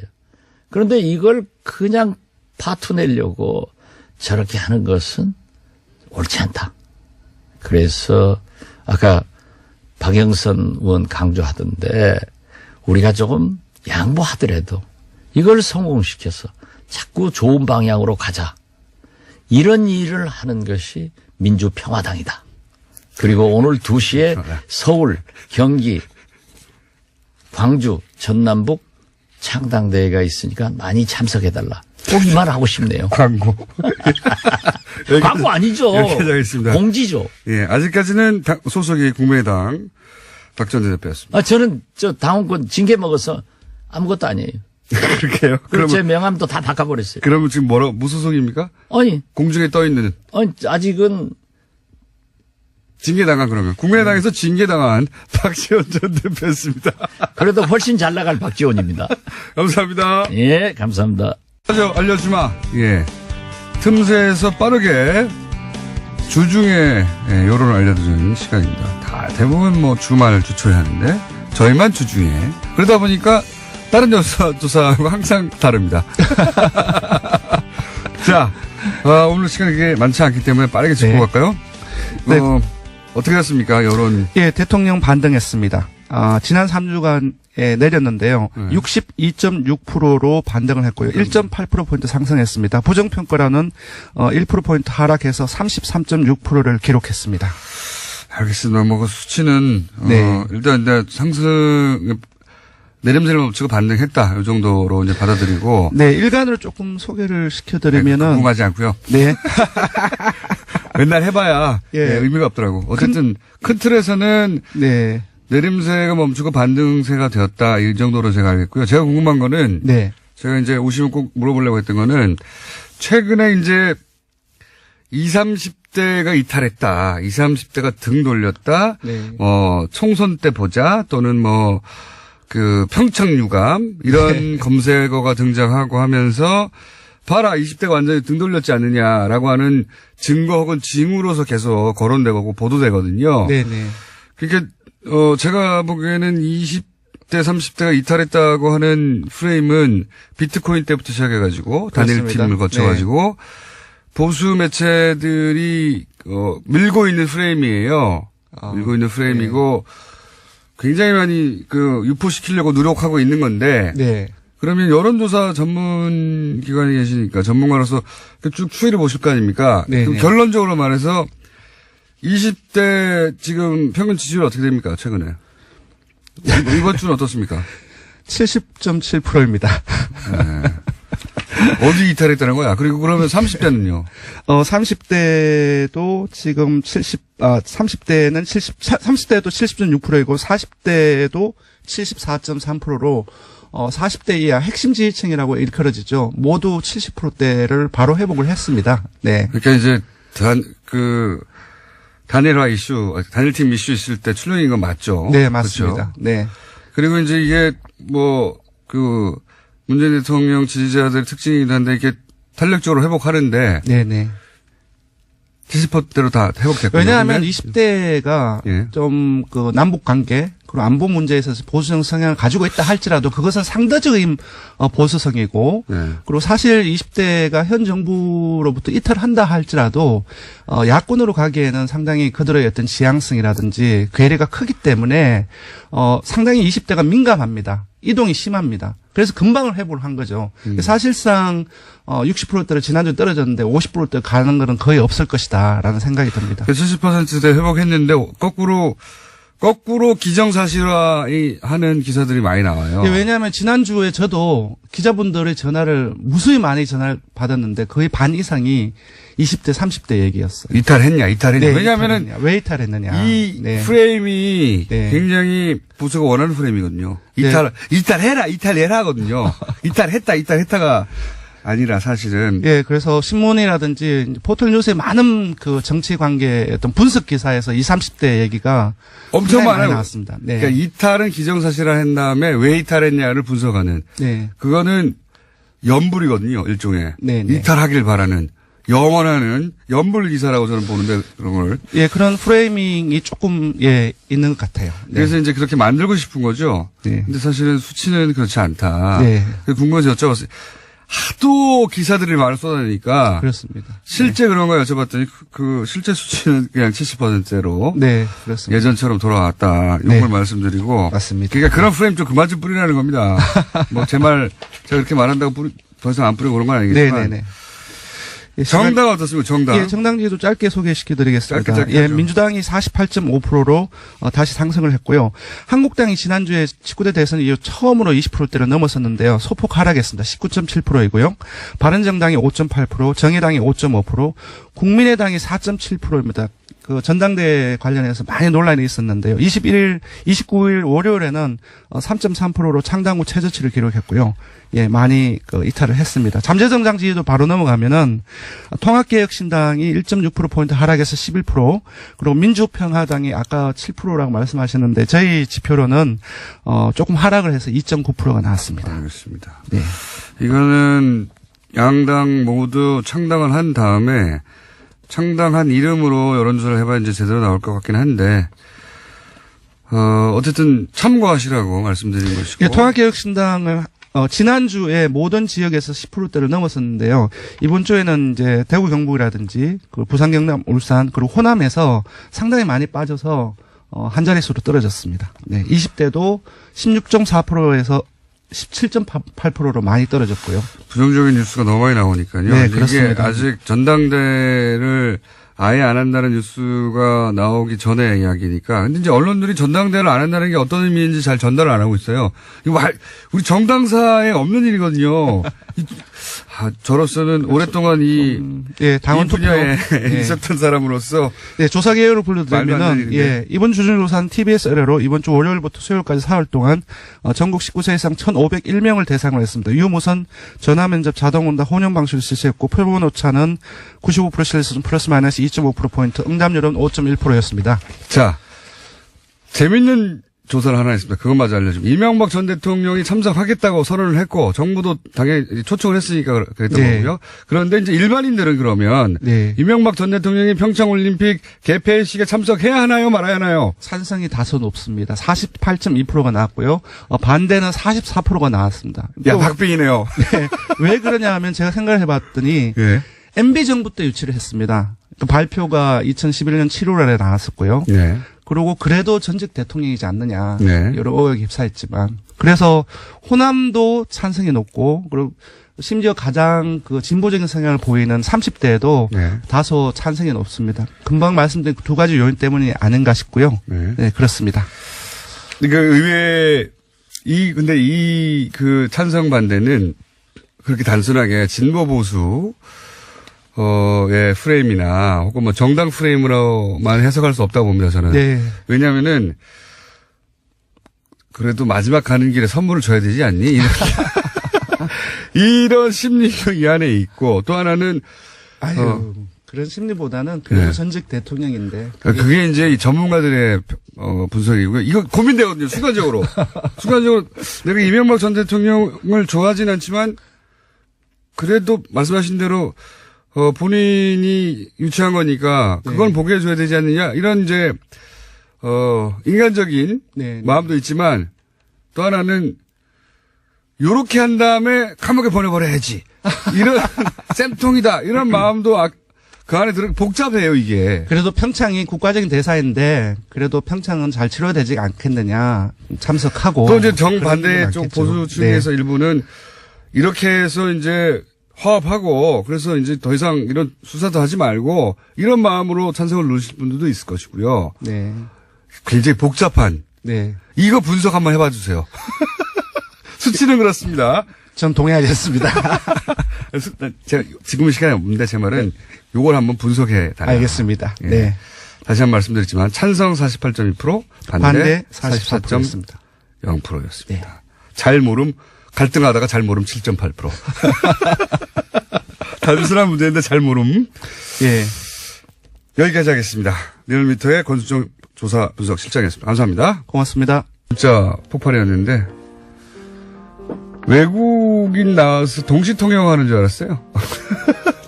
그런데 이걸 그냥 파투내려고 저렇게 하는 것은 옳지 않다. 그래서 아까 박영선 의원 강조하던데 우리가 조금 양보하더라도 이걸 성공시켜서 자꾸 좋은 방향으로 가자. 이런 일을 하는 것이 민주평화당이다. 그리고 오늘 2시에 서울, 경기, 광주, 전남북 창당대회가 있으니까 많이 참석해달라. 꼭 이 말 하고 싶네요. 광고. 광고 아니죠. 여기까지 하겠습니다. 공지죠. 예, 아직까지는 소속이 국민의당 박전대 대표였습니다. 저는 당원권 징계 먹어서 아무것도 아니에요. 그렇게요? 그리고 제 그러면, 명함도 다 바꿔버렸어요. 그러면 지금 무소속입니까? 아니, 공중에 떠 있는. 아직은 징계당한 그런 거. 국민의당에서 징계당한 박지원 전 대표였습니다. 그래도 훨씬 잘 나갈 박지원입니다. 감사합니다. 예, 감사합니다. 알려주마. 예. 틈새에서 빠르게 주중에 여론을 알려드리는 시간입니다. 다 대부분 뭐 주말 주초에 하는데 저희만 주중에. 그러다 보니까 다른 조사하고 항상 다릅니다. 자, 오늘 시간이 그게 많지 않기 때문에 빠르게 짚고 네. 갈까요? 네. 어떻게 됐습니까, 여론? 예, 대통령 반등했습니다. 지난 3주간에 내렸는데요. 62.6%로 반등을 했고요. 1.8%포인트 상승했습니다. 부정평가라는 1%포인트 하락해서 33.6%를 기록했습니다. 알겠습니다. 뭐, 그 수치는, 네. 일단, 상승, 내림세를 멈추고 반등했다. 이 정도로 이제 받아들이고. 네, 일간으로 조금 소개를 시켜드리면은. 궁금하지 않고요. 네. 맨날 해봐야 예. 의미가 없더라고. 어쨌든 큰 틀에서는 네. 내림세가 멈추고 반등세가 되었다. 이 정도로 제가 알겠고요. 제가 궁금한 거는 네. 제가 이제 오시면 꼭 물어보려고 했던 거는 최근에 이제 20, 30대가 이탈했다. 20, 30대가 등 돌렸다. 네. 총선 때 보자 또는 평창 유감 이런 검색어가 등장하고 하면서 봐라 20대가 완전히 등 돌렸지 않느냐라고 하는 증거 혹은 징후로서 계속 거론되고 보도되거든요. 네네. 그러니까 제가 보기에는 20대 30대가 이탈했다고 하는 프레임은 비트코인 때부터 시작해가지고 단일팀을 거쳐가지고 보수 매체들이 밀고 있는 프레임이에요. 밀고 있는 프레임이고 굉장히 많이 유포시키려고 노력하고 있는 건데 네. 그러면 여론조사 전문 기관에 계시니까 전문가로서 쭉 추이를 보실 거 아닙니까? 네네. 그럼 결론적으로 말해서 20대 지금 평균 지지율 어떻게 됩니까? 최근에. 이번 주는 어떻습니까? 70.7%입니다. 네. 어디 이탈했다는 거야? 그리고 그러면 30대는요? 30대도 지금 30대는 30대도 70.6%이고 40대도 74.3%로 40대 이하 핵심 지지층이라고 일컬어지죠. 모두 70%대를 바로 회복을 했습니다. 네. 그러니까 이제 단일화 이슈, 단일팀 이슈 있을 때 출렁인 건 맞죠? 네, 맞습니다. 그렇죠? 네. 그리고 이제 이게 문재인 대통령 지지자들의 특징이긴 한데 이게 탄력적으로 회복하는데 네네. 70%대로 다 회복됐거든요. 왜냐하면 20대가 예. 좀 남북 관계 그리고 안보 문제에 있어서 보수적 성향을 가지고 있다 할지라도 그것은 상대적인 보수성이고 예. 그리고 사실 20대가 현 정부로부터 이탈한다 할지라도 야권으로 가기에는 상당히 그들의 어떤 지향성이라든지 괴리가 크기 때문에 상당히 20대가 민감합니다. 이동이 심합니다. 그래서 금방을 회복을 한 거죠. 사실상 60%대를 지난주 떨어졌는데 50%대 가는 거는 거의 없을 것이다라는 생각이 듭니다. 70%대 회복했는데 거꾸로 기정사실화하는 기사들이 많이 나와요. 왜냐하면 지난주에 저도 기자분들의 전화를 무수히 많이 전화를 받았는데 거의 반 이상이 20대, 30대 얘기였어요. 이탈했냐. 네, 왜냐하면은 왜 이탈했느냐. 이 네. 프레임이 네. 굉장히 보수가 원하는 프레임이거든요. 네. 이탈해라거든요. 이탈했다가 아니라 사실은. 예, 그래서 신문이라든지 포털 뉴스에 많은 정치 관계 어떤 분석 기사에서 20, 30대 얘기가 엄청 많이 많아요. 나왔습니다. 네. 그러니까 이탈은 기정사실화한 다음에 왜 이탈했냐를 분석하는. 네. 그거는 연불이거든요. 일종의. 네, 네. 이탈하길 바라는. 영원하는 연불 기사라고 저는 보는데 그런 걸. 예, 그런 프레이밍이 조금 있는 것 같아요. 네. 그래서 이제 그렇게 만들고 싶은 거죠. 네. 근데 사실은 수치는 그렇지 않다. 네. 그래서 궁금해서 여쭤봤어요. 하도 기사들이 말을 쏟아내니까. 그렇습니다. 실제 그런 거 여쭤봤더니 실제 수치는 그냥 70%로. 네, 그렇습니다. 예전처럼 돌아왔다. 이걸 네. 말씀드리고. 맞습니다. 그러니까 그런 프레임 좀 그만 좀 뿌리라는 겁니다. 제가 그렇게 말한다고 더 이상 안 뿌리고 그런 건 아니겠지만. 네네네. 정당 어떻습니까? 정당. 예, 정당지도 짧게 소개시켜드리겠습니다. 짧게 예, 하죠. 민주당이 48.5%로 다시 상승을 했고요. 한국당이 지난주에 19대 대선 이후 처음으로 20%대를 넘어섰는데요. 소폭 하락했습니다. 19.7%이고요. 바른정당이 5.8%, 정의당이 5.5%, 국민의당이 4.7%입니다. 그 전당대회 관련해서 많이 논란이 있었는데요. 29일 월요일에는 3.3%로 창당 후 최저치를 기록했고요. 예, 많이 이탈을 했습니다. 잠재정당 지지도 바로 넘어가면은 통합개혁신당이 1.6%포인트 하락해서 11%, 그리고 민주평화당이 아까 7%라고 말씀하셨는데 저희 지표로는 조금 하락을 해서 2.9%가 나왔습니다. 알겠습니다. 네. 이거는 양당 모두 창당을 한 다음에 창당한 이름으로 여론조사를 해봐야 이제 제대로 나올 것 같긴 한데, 어쨌든 참고하시라고 말씀드린 것이고. 예, 통합개혁신당을 지난주에 모든 지역에서 10%대를 넘었었는데요. 이번 주에는 이제 대구 경북이라든지 그 부산 경남 울산 그리고 호남에서 상당히 많이 빠져서 한 자릿수로 떨어졌습니다. 네, 20대도 16.4%에서 17.8%로 많이 떨어졌고요. 부정적인 뉴스가 너무 많이 나오니까요. 네, 이게 그렇습니다. 아직 전당대를 아예 안 한다는 뉴스가 나오기 전에 이야기니까. 근데 이제 언론들이 전당대를 안 한다는 게 어떤 의미인지 잘 전달을 안 하고 있어요. 이거 우리 정당사에 없는 일이거든요. 저로서는 오랫동안 이 당원 분야에 예. 있었던 사람으로서 네, 조사 개요를 말도 안 불러드리면은 되는 예, 이번 주중조사는 TBS 의뢰로 이번 주 월요일부터 수요일까지 4월 동안 전국 19세 이상 1,501명을 대상으로 했습니다. 유무선 전화면접 자동응답 혼용 방식을 실시했고 표본 오차는 95% 실수 플러스 마이너스 2.5%포인트, 응답률은 5.1%였습니다. 자, 재밌는 조사를 하나 했습니다. 그것마저 알려주면. 이명박 전 대통령이 참석하겠다고 선언을 했고, 정부도 당연히 초청을 했으니까 그랬던 네. 거고요. 그런데 이제 일반인들은 그러면, 네. 이명박 전 대통령이 평창올림픽 개폐식에 참석해야 하나요, 말아야 하나요? 찬성이 다소 높습니다. 48.2%가 나왔고요. 반대는 44%가 나왔습니다. 야, 또 박빙이네요. 네, 왜 그러냐 하면 제가 생각을 해봤더니, 예. MB 정부 때 유치를 했습니다. 그 발표가 2011년 7월에 나왔었고요. 네. 그리고 그래도 전직 대통령이지 않느냐. 네. 여러 의혹이 휩싸였지만. 그래서 호남도 찬성이 높고, 그리고 심지어 가장 그 진보적인 성향을 보이는 30대에도 네. 다소 찬성이 높습니다. 금방 말씀드린 두 가지 요인 때문이 아닌가 싶고요. 네. 네, 그렇습니다. 그러니까 의외에, 근데 그 찬성 반대는 그렇게 단순하게 진보 보수, 의 프레임이나 혹은 뭐 정당 프레임으로만 해석할 수 없다고 봅니다, 저는. 네. 왜냐면은 그래도 마지막 가는 길에 선물을 줘야 되지 않니? 이런 심리가 이 안에 있고 또 하나는 그런 심리보다는 그래도 네. 전직 대통령인데. 그게 이제 이 전문가들의 분석이고요. 이거 고민되거든요, 순간적으로. 순간적으로 내가 이명박 전 대통령을 좋아하진 않지만 그래도 말씀하신 대로 본인이 유치한 거니까 그건 네. 보게 해줘야 되지 않느냐 이런 이제 인간적인 네. 마음도 있지만 또 하나는 요렇게 한 다음에 감옥에 보내버려야지 이런 쌤통이다 이런 마음도 그 안에 복잡해요 이게. 그래도 평창이 국가적인 대사인데 그래도 평창은 잘 치러야 되지 않겠느냐 참석하고. 또 이제 정반대 쪽 많겠죠. 보수층에서 네. 일부는 이렇게 해서 이제 화합하고 그래서 이제 더 이상 이런 수사도 하지 말고 이런 마음으로 찬성을 누르실 분들도 있을 것이고요. 네. 굉장히 복잡한. 네. 이거 분석 한번 해봐 주세요. 수치는 그렇습니다. 전 동의하지 않습니다. 제가 지금은 시간이 없는데 제 말은 요걸 한번 분석해 달라. 알겠습니다. 예. 네. 다시 한번 말씀드렸지만 찬성 48.2%, 반대 44%였습니다. 0%였습니다. 잘 모름 갈등하다가 잘 모름 7.8%. 단순한 문제인데 잘 모름. 예. 여기까지 하겠습니다. 리얼미터의 권수정 조사 분석 실장이었습니다. 감사합니다. 고맙습니다. 진짜 폭발이었는데 외국인 나와서 동시 통역하는 줄 알았어요.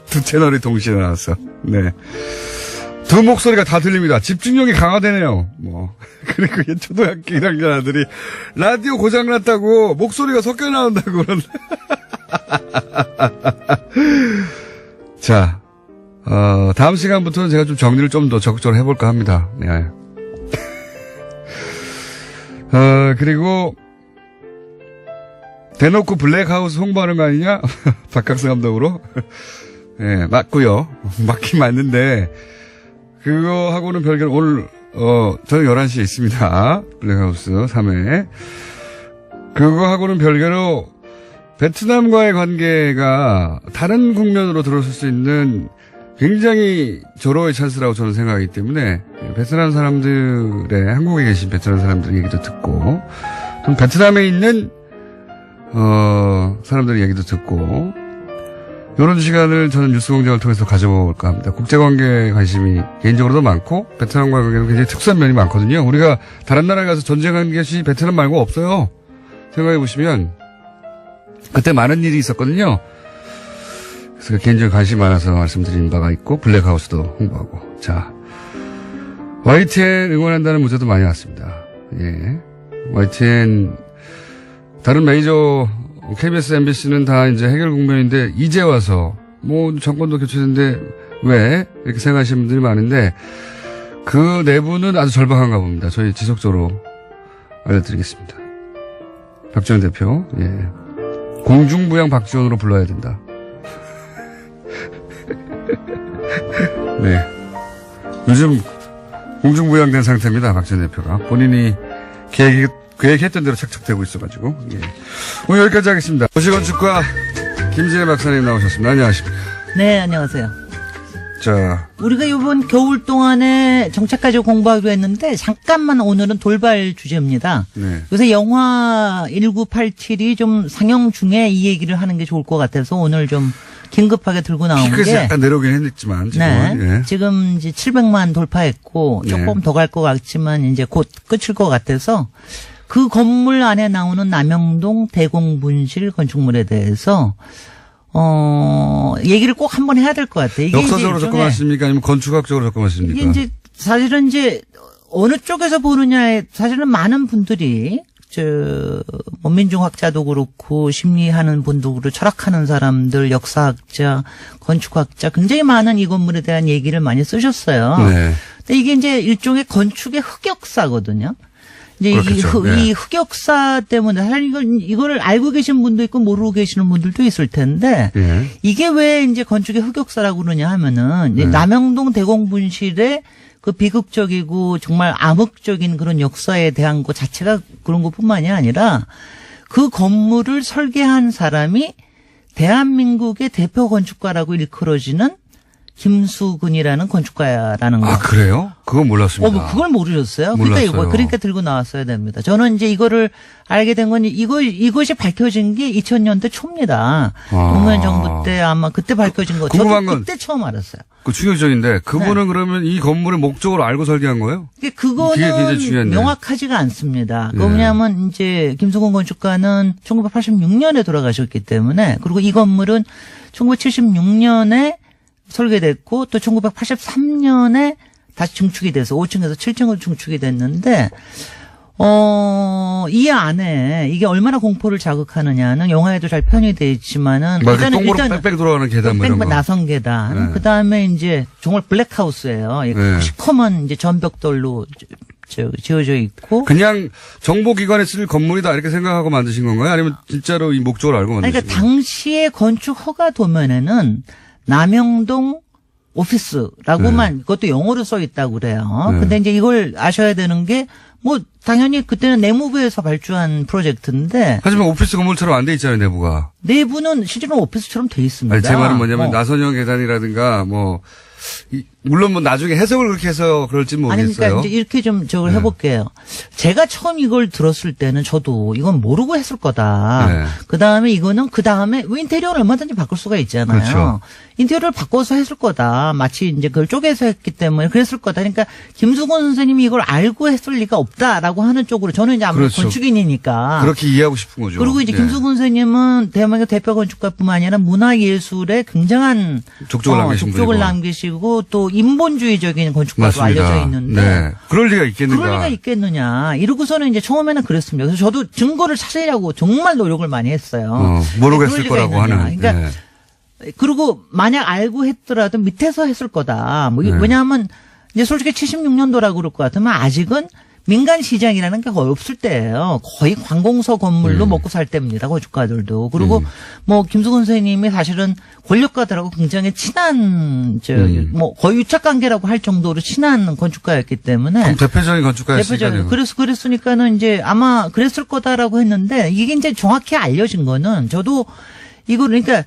두 채널이 동시에 나왔어. 네. 두 목소리가 다 들립니다. 집중력이 강화되네요. 그리고 초등학교 1학년 아들이 라디오 고장났다고 목소리가 섞여 나온다고 그러는데. 자, 다음 시간부터는 제가 좀 정리를 좀 더 적극적으로 해볼까 합니다. 네. 그리고 대놓고 블랙하우스 홍보하는 거 아니냐? 박학수 감독으로. 네, 맞고요. 맞긴 맞는데 그거하고는 별개로 오늘 저녁 11시에 있습니다. 블랙하우스 3회. 그거하고는 별개로 베트남과의 관계가 다른 국면으로 들어설 수 있는 굉장히 절호의 찬스라고 저는 생각하기 때문에 베트남 사람들의 한국에 계신 베트남 사람들 얘기도 듣고 좀 베트남에 있는 사람들 얘기도 듣고 이런 시간을 저는 뉴스공장을 통해서 가져볼까 합니다. 국제관계에 관심이 개인적으로도 많고 베트남과 관계는 굉장히 특수한 면이 많거든요. 우리가 다른 나라에 가서 전쟁한 것이 베트남 말고 없어요. 생각해 보시면 그때 많은 일이 있었거든요. 그래서 개인적인 관심이 많아서 말씀드린 바가 있고 블랙하우스도 홍보하고 자 YTN 응원한다는 문자도 많이 왔습니다. 예, YTN 다른 메이저 KBS, MBC는 다 이제 해결 국면인데 이제 와서 뭐 정권도 교체됐는데 왜 이렇게 생각하시는 분들이 많은데 그 내부는 아주 절박한가 봅니다. 저희 지속적으로 알려드리겠습니다. 박지원 대표, 예, 공중부양 박지원으로 불러야 된다. 네, 요즘 공중부양된 상태입니다. 박지원 대표가 본인이 계획했던 대로 착착되고 있어가지고. 예. 오늘 여기까지 하겠습니다. 도시건축가 김진애 박사님 나오셨습니다. 안녕하십니까. 네, 안녕하세요. 자, 우리가 이번 겨울 동안에 정책까지 공부하기로 했는데 잠깐만 오늘은 돌발 주제입니다. 네. 요새 영화 1987이 좀 상영 중에 이 얘기를 하는 게 좋을 것 같아서 오늘 좀 긴급하게 들고 나온 피크에서 게 약간 내려오긴 했지만 네, 예. 지금 이제 700만 돌파했고 조금 네. 더 갈 것 같지만 이제 곧 끝일 것 같아서 그 건물 안에 나오는 남영동 대공분실 건축물에 대해서 얘기를 꼭 한번 해야 될 것 같아요. 이게 역사적으로 이제 접근하십니까? 아니면 건축학적으로 접근하십니까? 이게 이제 사실은 이제 어느 쪽에서 보느냐에 사실은 많은 분들이 뭐 민중학자도 그렇고 심리하는 분도 그렇고 철학하는 사람들, 역사학자, 건축학자 굉장히 많은 이 건물에 대한 얘기를 많이 쓰셨어요. 네. 근데 이게 이제 일종의 건축의 흑역사거든요. 이제 그렇겠죠. 이 흑역사 때문에 사실 이거를 알고 계신 분도 있고 모르고 계시는 분들도 있을 텐데 예. 이게 왜 이제 건축의 흑역사라고 그러냐 하면은 이제 남영동 대공분실의 그 비극적이고 정말 암흑적인 그런 역사에 대한 것 자체가 그런 것뿐만이 아니라 그 건물을 설계한 사람이 대한민국의 대표 건축가라고 일컬어지는 김수근이라는 건축가라는 거. 아, 그래요? 그건 몰랐습니다. 뭐 그걸 모르셨어요? 몰랐어요. 그러니까 들고 나왔어야 됩니다. 저는 이제 이거를 알게 된 건 이것이 밝혀진 게 2000년대 초입니다. 노무현 정부 때 아마 그때 밝혀진 거. 궁금한 저도 건 그때 처음 알았어요. 그 충격적인데 그분은 그러면 이 건물의 목적을 알고 설계한 거예요? 그거는 굉장히 중요한데. 명확하지가 않습니다. 예. 그 뭐냐면 이제 김수근 건축가는 1986년에 돌아가셨기 때문에 그리고 이 건물은 1976년에 설계됐고 또 1983년에 다시 증축이 돼서 5층에서 7층으로 증축이 됐는데 이 안에 이게 얼마나 공포를 자극하느냐는 영화에도 잘 표현이 있지만은 일단은 빽빽 돌아가는 계단 뭐 이런 거. 나선 계단. 네. 그다음에 이제 정말 블랙하우스예요. 네. 시커먼 이제 전벽돌로 지어져 있고. 그냥 정보기관에 쓸 건물이다 이렇게 생각하고 만드신 건가요? 아니면 진짜로 이 목적을 알고 만드신 그러니까 건가요? 당시에 건축 허가 도면에는 남영동 오피스라고만 그것도 영어로 써 있다고 그래요. 네. 근데 이제 이걸 아셔야 되는 게 뭐 당연히 그때는 내무부에서 발주한 프로젝트인데 하지만 오피스 건물처럼 안 돼 있잖아요, 내부가. 내부는 실제로 오피스처럼 돼 있습니다. 아니, 제 말은 뭐냐면 나선형 계단이라든가 물론 뭐 나중에 해석을 그렇게 해서 그럴지 아니, 모르겠어요. 그러니까 이제 이렇게 좀 저걸 해볼게요. 제가 처음 이걸 들었을 때는 저도 이건 모르고 했을 거다. 네. 그 다음에 그 다음에 인테리어를 얼마든지 바꿀 수가 있잖아요. 그렇죠. 인테리어를 바꿔서 했을 거다. 마치 이제 그걸 쪼개서 했기 때문에 그랬을 거다. 그러니까 김수건 선생님이 이걸 알고 했을 리가 없다라고 하는 쪽으로 저는 이제 아무래도 그렇죠. 건축인이니까. 그렇게 이해하고 싶은 거죠. 그리고 이제 예. 김수근 선생님은 대한민국 대표 건축가뿐만 아니라 문화예술에 굉장한 족적을 남기시고 또 인본주의적인 건축가로 맞습니다. 알려져 있는데 네. 그럴 리가 있겠는가. 그럴 리가 있겠느냐. 이러고서는 이제 처음에는 그랬습니다. 그래서 저도 증거를 찾으려고 정말 노력을 많이 했어요. 모르고 그럴 했을 리가 거라고 있느냐. 하는. 그러니까 네. 그리고 만약 알고 했더라도 밑에서 했을 거다. 네. 왜냐하면 이제 솔직히 76년도라고 그럴 것 같으면 아직은 민간 시장이라는 게 거의 없을 때예요. 거의 관공서 건물로 먹고 살 때입니다. 건축가들도. 그리고 뭐 김수근 선생님이 사실은 권력가들하고 굉장히 친한 뭐 거의 유착 관계라고 할 정도로 친한 건축가였기 때문에 대표적인 건축가였으니까요. 그랬으니까는 이제 아마 그랬을 거다라고 했는데 이게 이제 정확히 알려진 거는 저도 이거 그러니까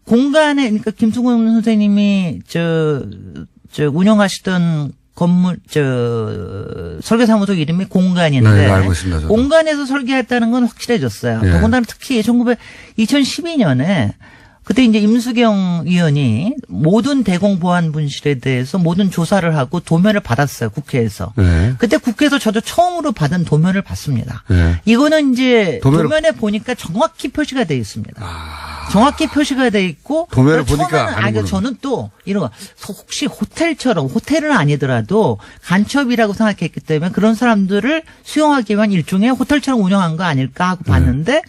공간에, 그러니까 김수근 선생님이 운영하시던 건물, 설계사무소 이름이 공간인데. 네, 알고 있습니다. 저도. 공간에서 설계했다는 건 확실해졌어요. 예. 더군다나 특히 2012년에 그때 이제 임수경 의원이 모든 대공보안 분실에 대해서 모든 조사를 하고 도면을 받았어요. 국회에서. 네. 그때 국회에서 저도 처음으로 받은 도면을 봤습니다. 네. 이거는 이제 도면을- 도면에 보니까 정확히 표시가 되어 있습니다. 아. 정확히 표시가 돼 있고 도면을 처음에는 보니까 아니 아는구나. 저는 또 이런 거 혹시 호텔은 아니더라도 간첩이라고 생각했기 때문에 그런 사람들을 수용하기 위한 일종의 호텔처럼 운영한 거 아닐까 하고 봤는데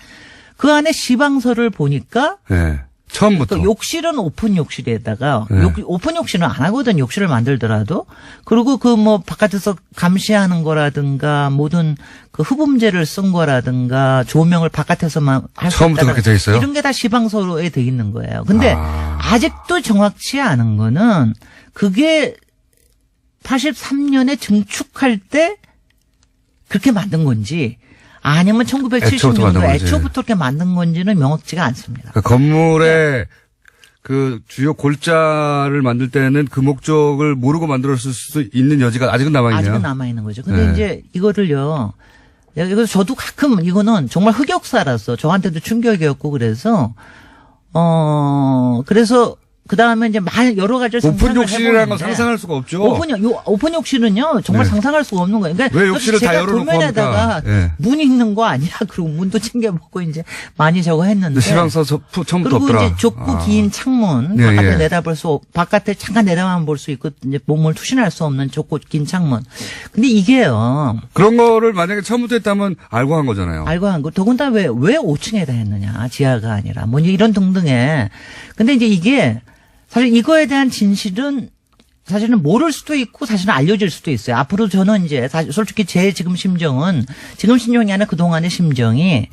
그 안에 시방서를 보니까 네. 처음부터. 그 욕실은 오픈 욕실에다가 네. 오픈 욕실은 안 하거든 욕실을 만들더라도 그리고 그 뭐 바깥에서 감시하는 거라든가 모든 그 흡음재를 쓴 거라든가 조명을 바깥에서만 할 수 처음부터 있다는 그렇게 돼 있어요? 이런 게 다 시방서로에 돼 있는 거예요. 근데 아직도 정확치 않은 거는 그게 83년에 증축할 때 그렇게 만든 건지 아니면 1970년도 애초부터 그렇게 만든 건지는 명확치가 않습니다. 그러니까 건물에 그 주요 골자를 만들 때는 그 목적을 모르고 만들었을 수도 있는 여지가 아직은 남아있네요. 아직은 남아있는 거죠. 근데 네. 이제 이거를요. 이거 저도 가끔 이거는 정말 흑역사라서 저한테도 충격이었고 그래서 그 다음에 이제 여러 가지를 오픈 상상을 욕실이라는 건 해보는데 상상할 수가 없죠. 오픈 욕실은요 정말 네. 상상할 수가 없는 거예요. 그러니까 왜 욕실을 다 제가 열어놓고 도면에다가 합니까? 네. 문 있는 거 아니야? 그리고 문도 챙겨보고 이제 많이 저거 했는데. 시방서 처음부터 그리고 없더라. 이제 좁고 긴 창문 네, 바깥에 예. 내다볼 바깥에 잠깐 내다만 볼 수 있고 이제 몸을 투신할 수 없는 좁고 긴 창문. 근데 이게요. 그런 거를 만약에 처음부터 했다면 알고 한 거잖아요. 알고 한 거. 더군다나 왜 5층에다 했느냐. 지하가 아니라. 뭐 이런 등등의. 근데 이제 이게 사실 이거에 대한 진실은 사실은 모를 수도 있고 사실은 알려질 수도 있어요. 앞으로 저는 이제 사실 솔직히 제 지금 심정이 아니라 그동안의 심정이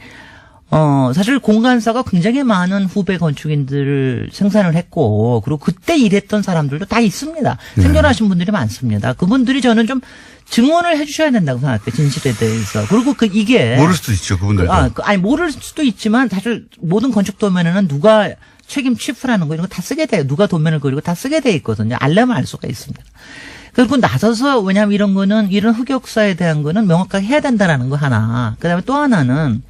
사실 공간사가 굉장히 많은 후배 건축인들을 생산을 했고 그리고 그때 일했던 사람들도 다 있습니다. 생존하신 분들이 많습니다. 그분들이 저는 좀 증언을 해주셔야 된다고 생각해요. 진실에 대해서. 그리고 이게 모를 수도 있죠, 그분들도. 아니 모를 수도 있지만 사실 모든 건축 도면에는 누가 책임 취프라는 거 이런 거 다 쓰게 돼요. 누가 도면을 그리고 다 쓰게 돼 있거든요. 알려면 알 수가 있습니다. 그리고 나서서 왜냐하면 이런 거는 이런 흑역사에 대한 거는 명확하게 해야 된다라는 거 하나. 그다음에 또 하나는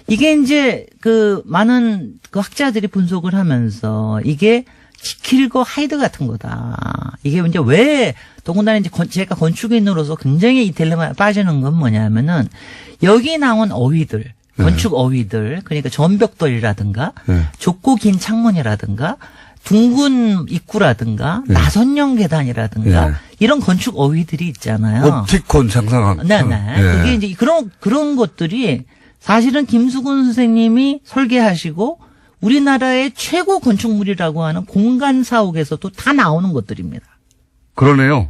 이게 이제 그 많은 그 학자들이 분석을 하면서 이게 지킬거 하이드 같은 거다. 이게 이제 왜 더군다나 이제 제가 건축인으로서 굉장히 이 딜레마에 빠지는 건 뭐냐면은 여기 나온 어휘들. 건축 어휘들, 그러니까 전벽돌이라든가, 좁고 긴 창문이라든가, 둥근 입구라든가, 나선형 계단이라든가, 이런 건축 어휘들이 있잖아요. 옵티콘 장상학. 네네. 그게 이제 그런 것들이 사실은 김수근 선생님이 설계하시고 우리나라의 최고 건축물이라고 하는 공간사옥에서도 다 나오는 것들입니다. 그러네요.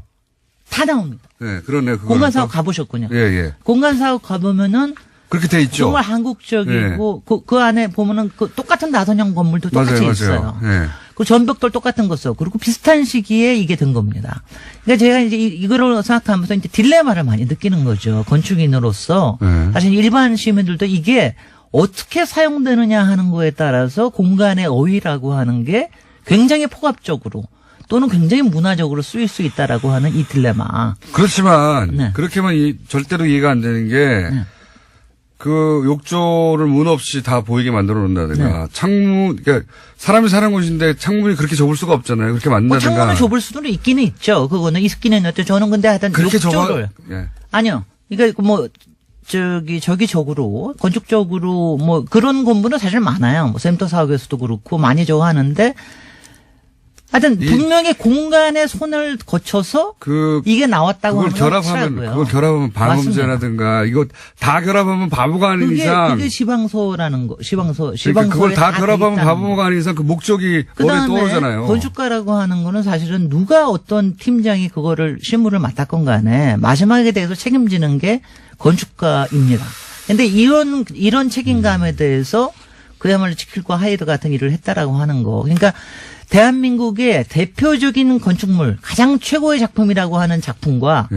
다 나옵니다. 네, 그러네요. 공간사옥 가보셨군요. 예, 예. 공간사옥 가보면은 그렇게 돼 있죠. 정말 한국적이고 그 안에 보면은 그 똑같은 나선형 건물도 똑같이 맞아요, 있어요. 맞아요. 예. 그 전벽돌 똑같은 거 써. 그리고 비슷한 시기에 이게 된 겁니다. 그러니까 제가 이제 이거를 생각하면서 이제 딜레마를 많이 느끼는 거죠. 건축인으로서 사실 일반 시민들도 이게 어떻게 사용되느냐 하는 거에 따라서 공간의 어휘라고 하는 게 굉장히 폭압적으로 또는 굉장히 문화적으로 쓰일 수 있다라고 하는 이 딜레마. 그렇지만 그렇게만 절대로 이해가 안 되는 게 그 욕조를 문 없이 다 보이게 만들어 놓는다든가 창문 그러니까 사람이 사는 곳인데 창문이 그렇게 좁을 수가 없잖아요. 그렇게 만든다든가. 창문을 좁을 수는 있기는 있죠. 그거는 있기는 있는데 저는 근데 하여튼 그렇게 욕조를 아니요. 그러니까 뭐 저기적으로 건축적으로 뭐 그런 건물은 사실 많아요. 뭐 센터 사업에서도 그렇고 많이 저거 하는데 하여튼 분명히 공간의 손을 거쳐서 이게 나왔다고 하는 건 확실하고요. 그걸 결합하면 방음제라든가 이거 다 결합하면 바보가 아닌 이상 그게 시방서라는 거 시방서 그러니까 그걸 다 결합하면 바보가 아닌 이상 그 목적이 머리에 떠오르잖아요. 건축가라고 하는 거는 사실은 누가 어떤 팀장이 그거를 실무를 맡았건 간에 마지막에 대해서 책임지는 게 건축가입니다. 근데 이런 책임감에 대해서 그야말로 지킬과 하이드 같은 일을 했다라고 하는 거. 그러니까 대한민국의 대표적인 건축물, 가장 최고의 작품이라고 하는 작품과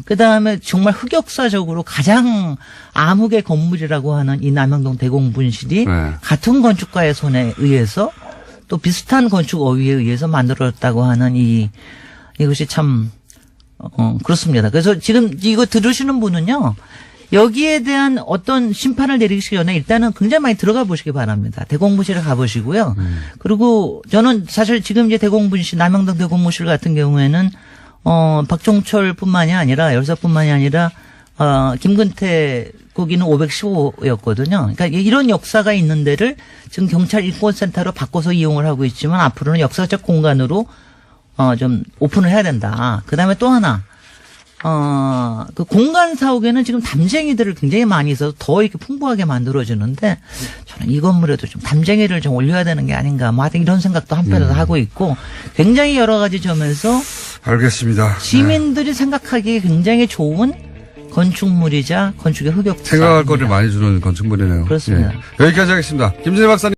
그다음에 정말 흑역사적으로 가장 암흑의 건물이라고 하는 이 남영동 대공분실이 같은 건축가의 손에 의해서 또 비슷한 건축 어휘에 의해서 만들어졌다고 하는 이것이 참 그렇습니다. 그래서 지금 이거 들으시는 분은요. 여기에 대한 어떤 심판을 내리기 전에 일단은 굉장히 많이 들어가 보시기 바랍니다. 대공분실에 가보시고요. 그리고 저는 사실 지금 이제 대공분실, 남영동 대공분실 같은 경우에는 박종철뿐만이 아니라 열사뿐만이 아니라 김근태 거기는 515였거든요. 그러니까 이런 역사가 있는 데를 지금 경찰 인권센터로 바꿔서 이용을 하고 있지만 앞으로는 역사적 공간으로 좀 오픈을 해야 된다. 그다음에 또 하나. 그 공간 사옥에는 지금 담쟁이들을 굉장히 많이 있어서 더 이렇게 풍부하게 만들어지는데 저는 이 건물에도 좀 담쟁이를 좀 올려야 되는 게 아닌가 뭐 하여튼 이런 생각도 한편에서 하고 있고 굉장히 여러 가지 점에서 알겠습니다. 시민들이 생각하기에 굉장히 좋은 건축물이자 건축의 흑역사. 생각할 거리를 많이 주는 건축물이네요. 그렇습니다. 예. 여기까지 하겠습니다. 김진애 박사님.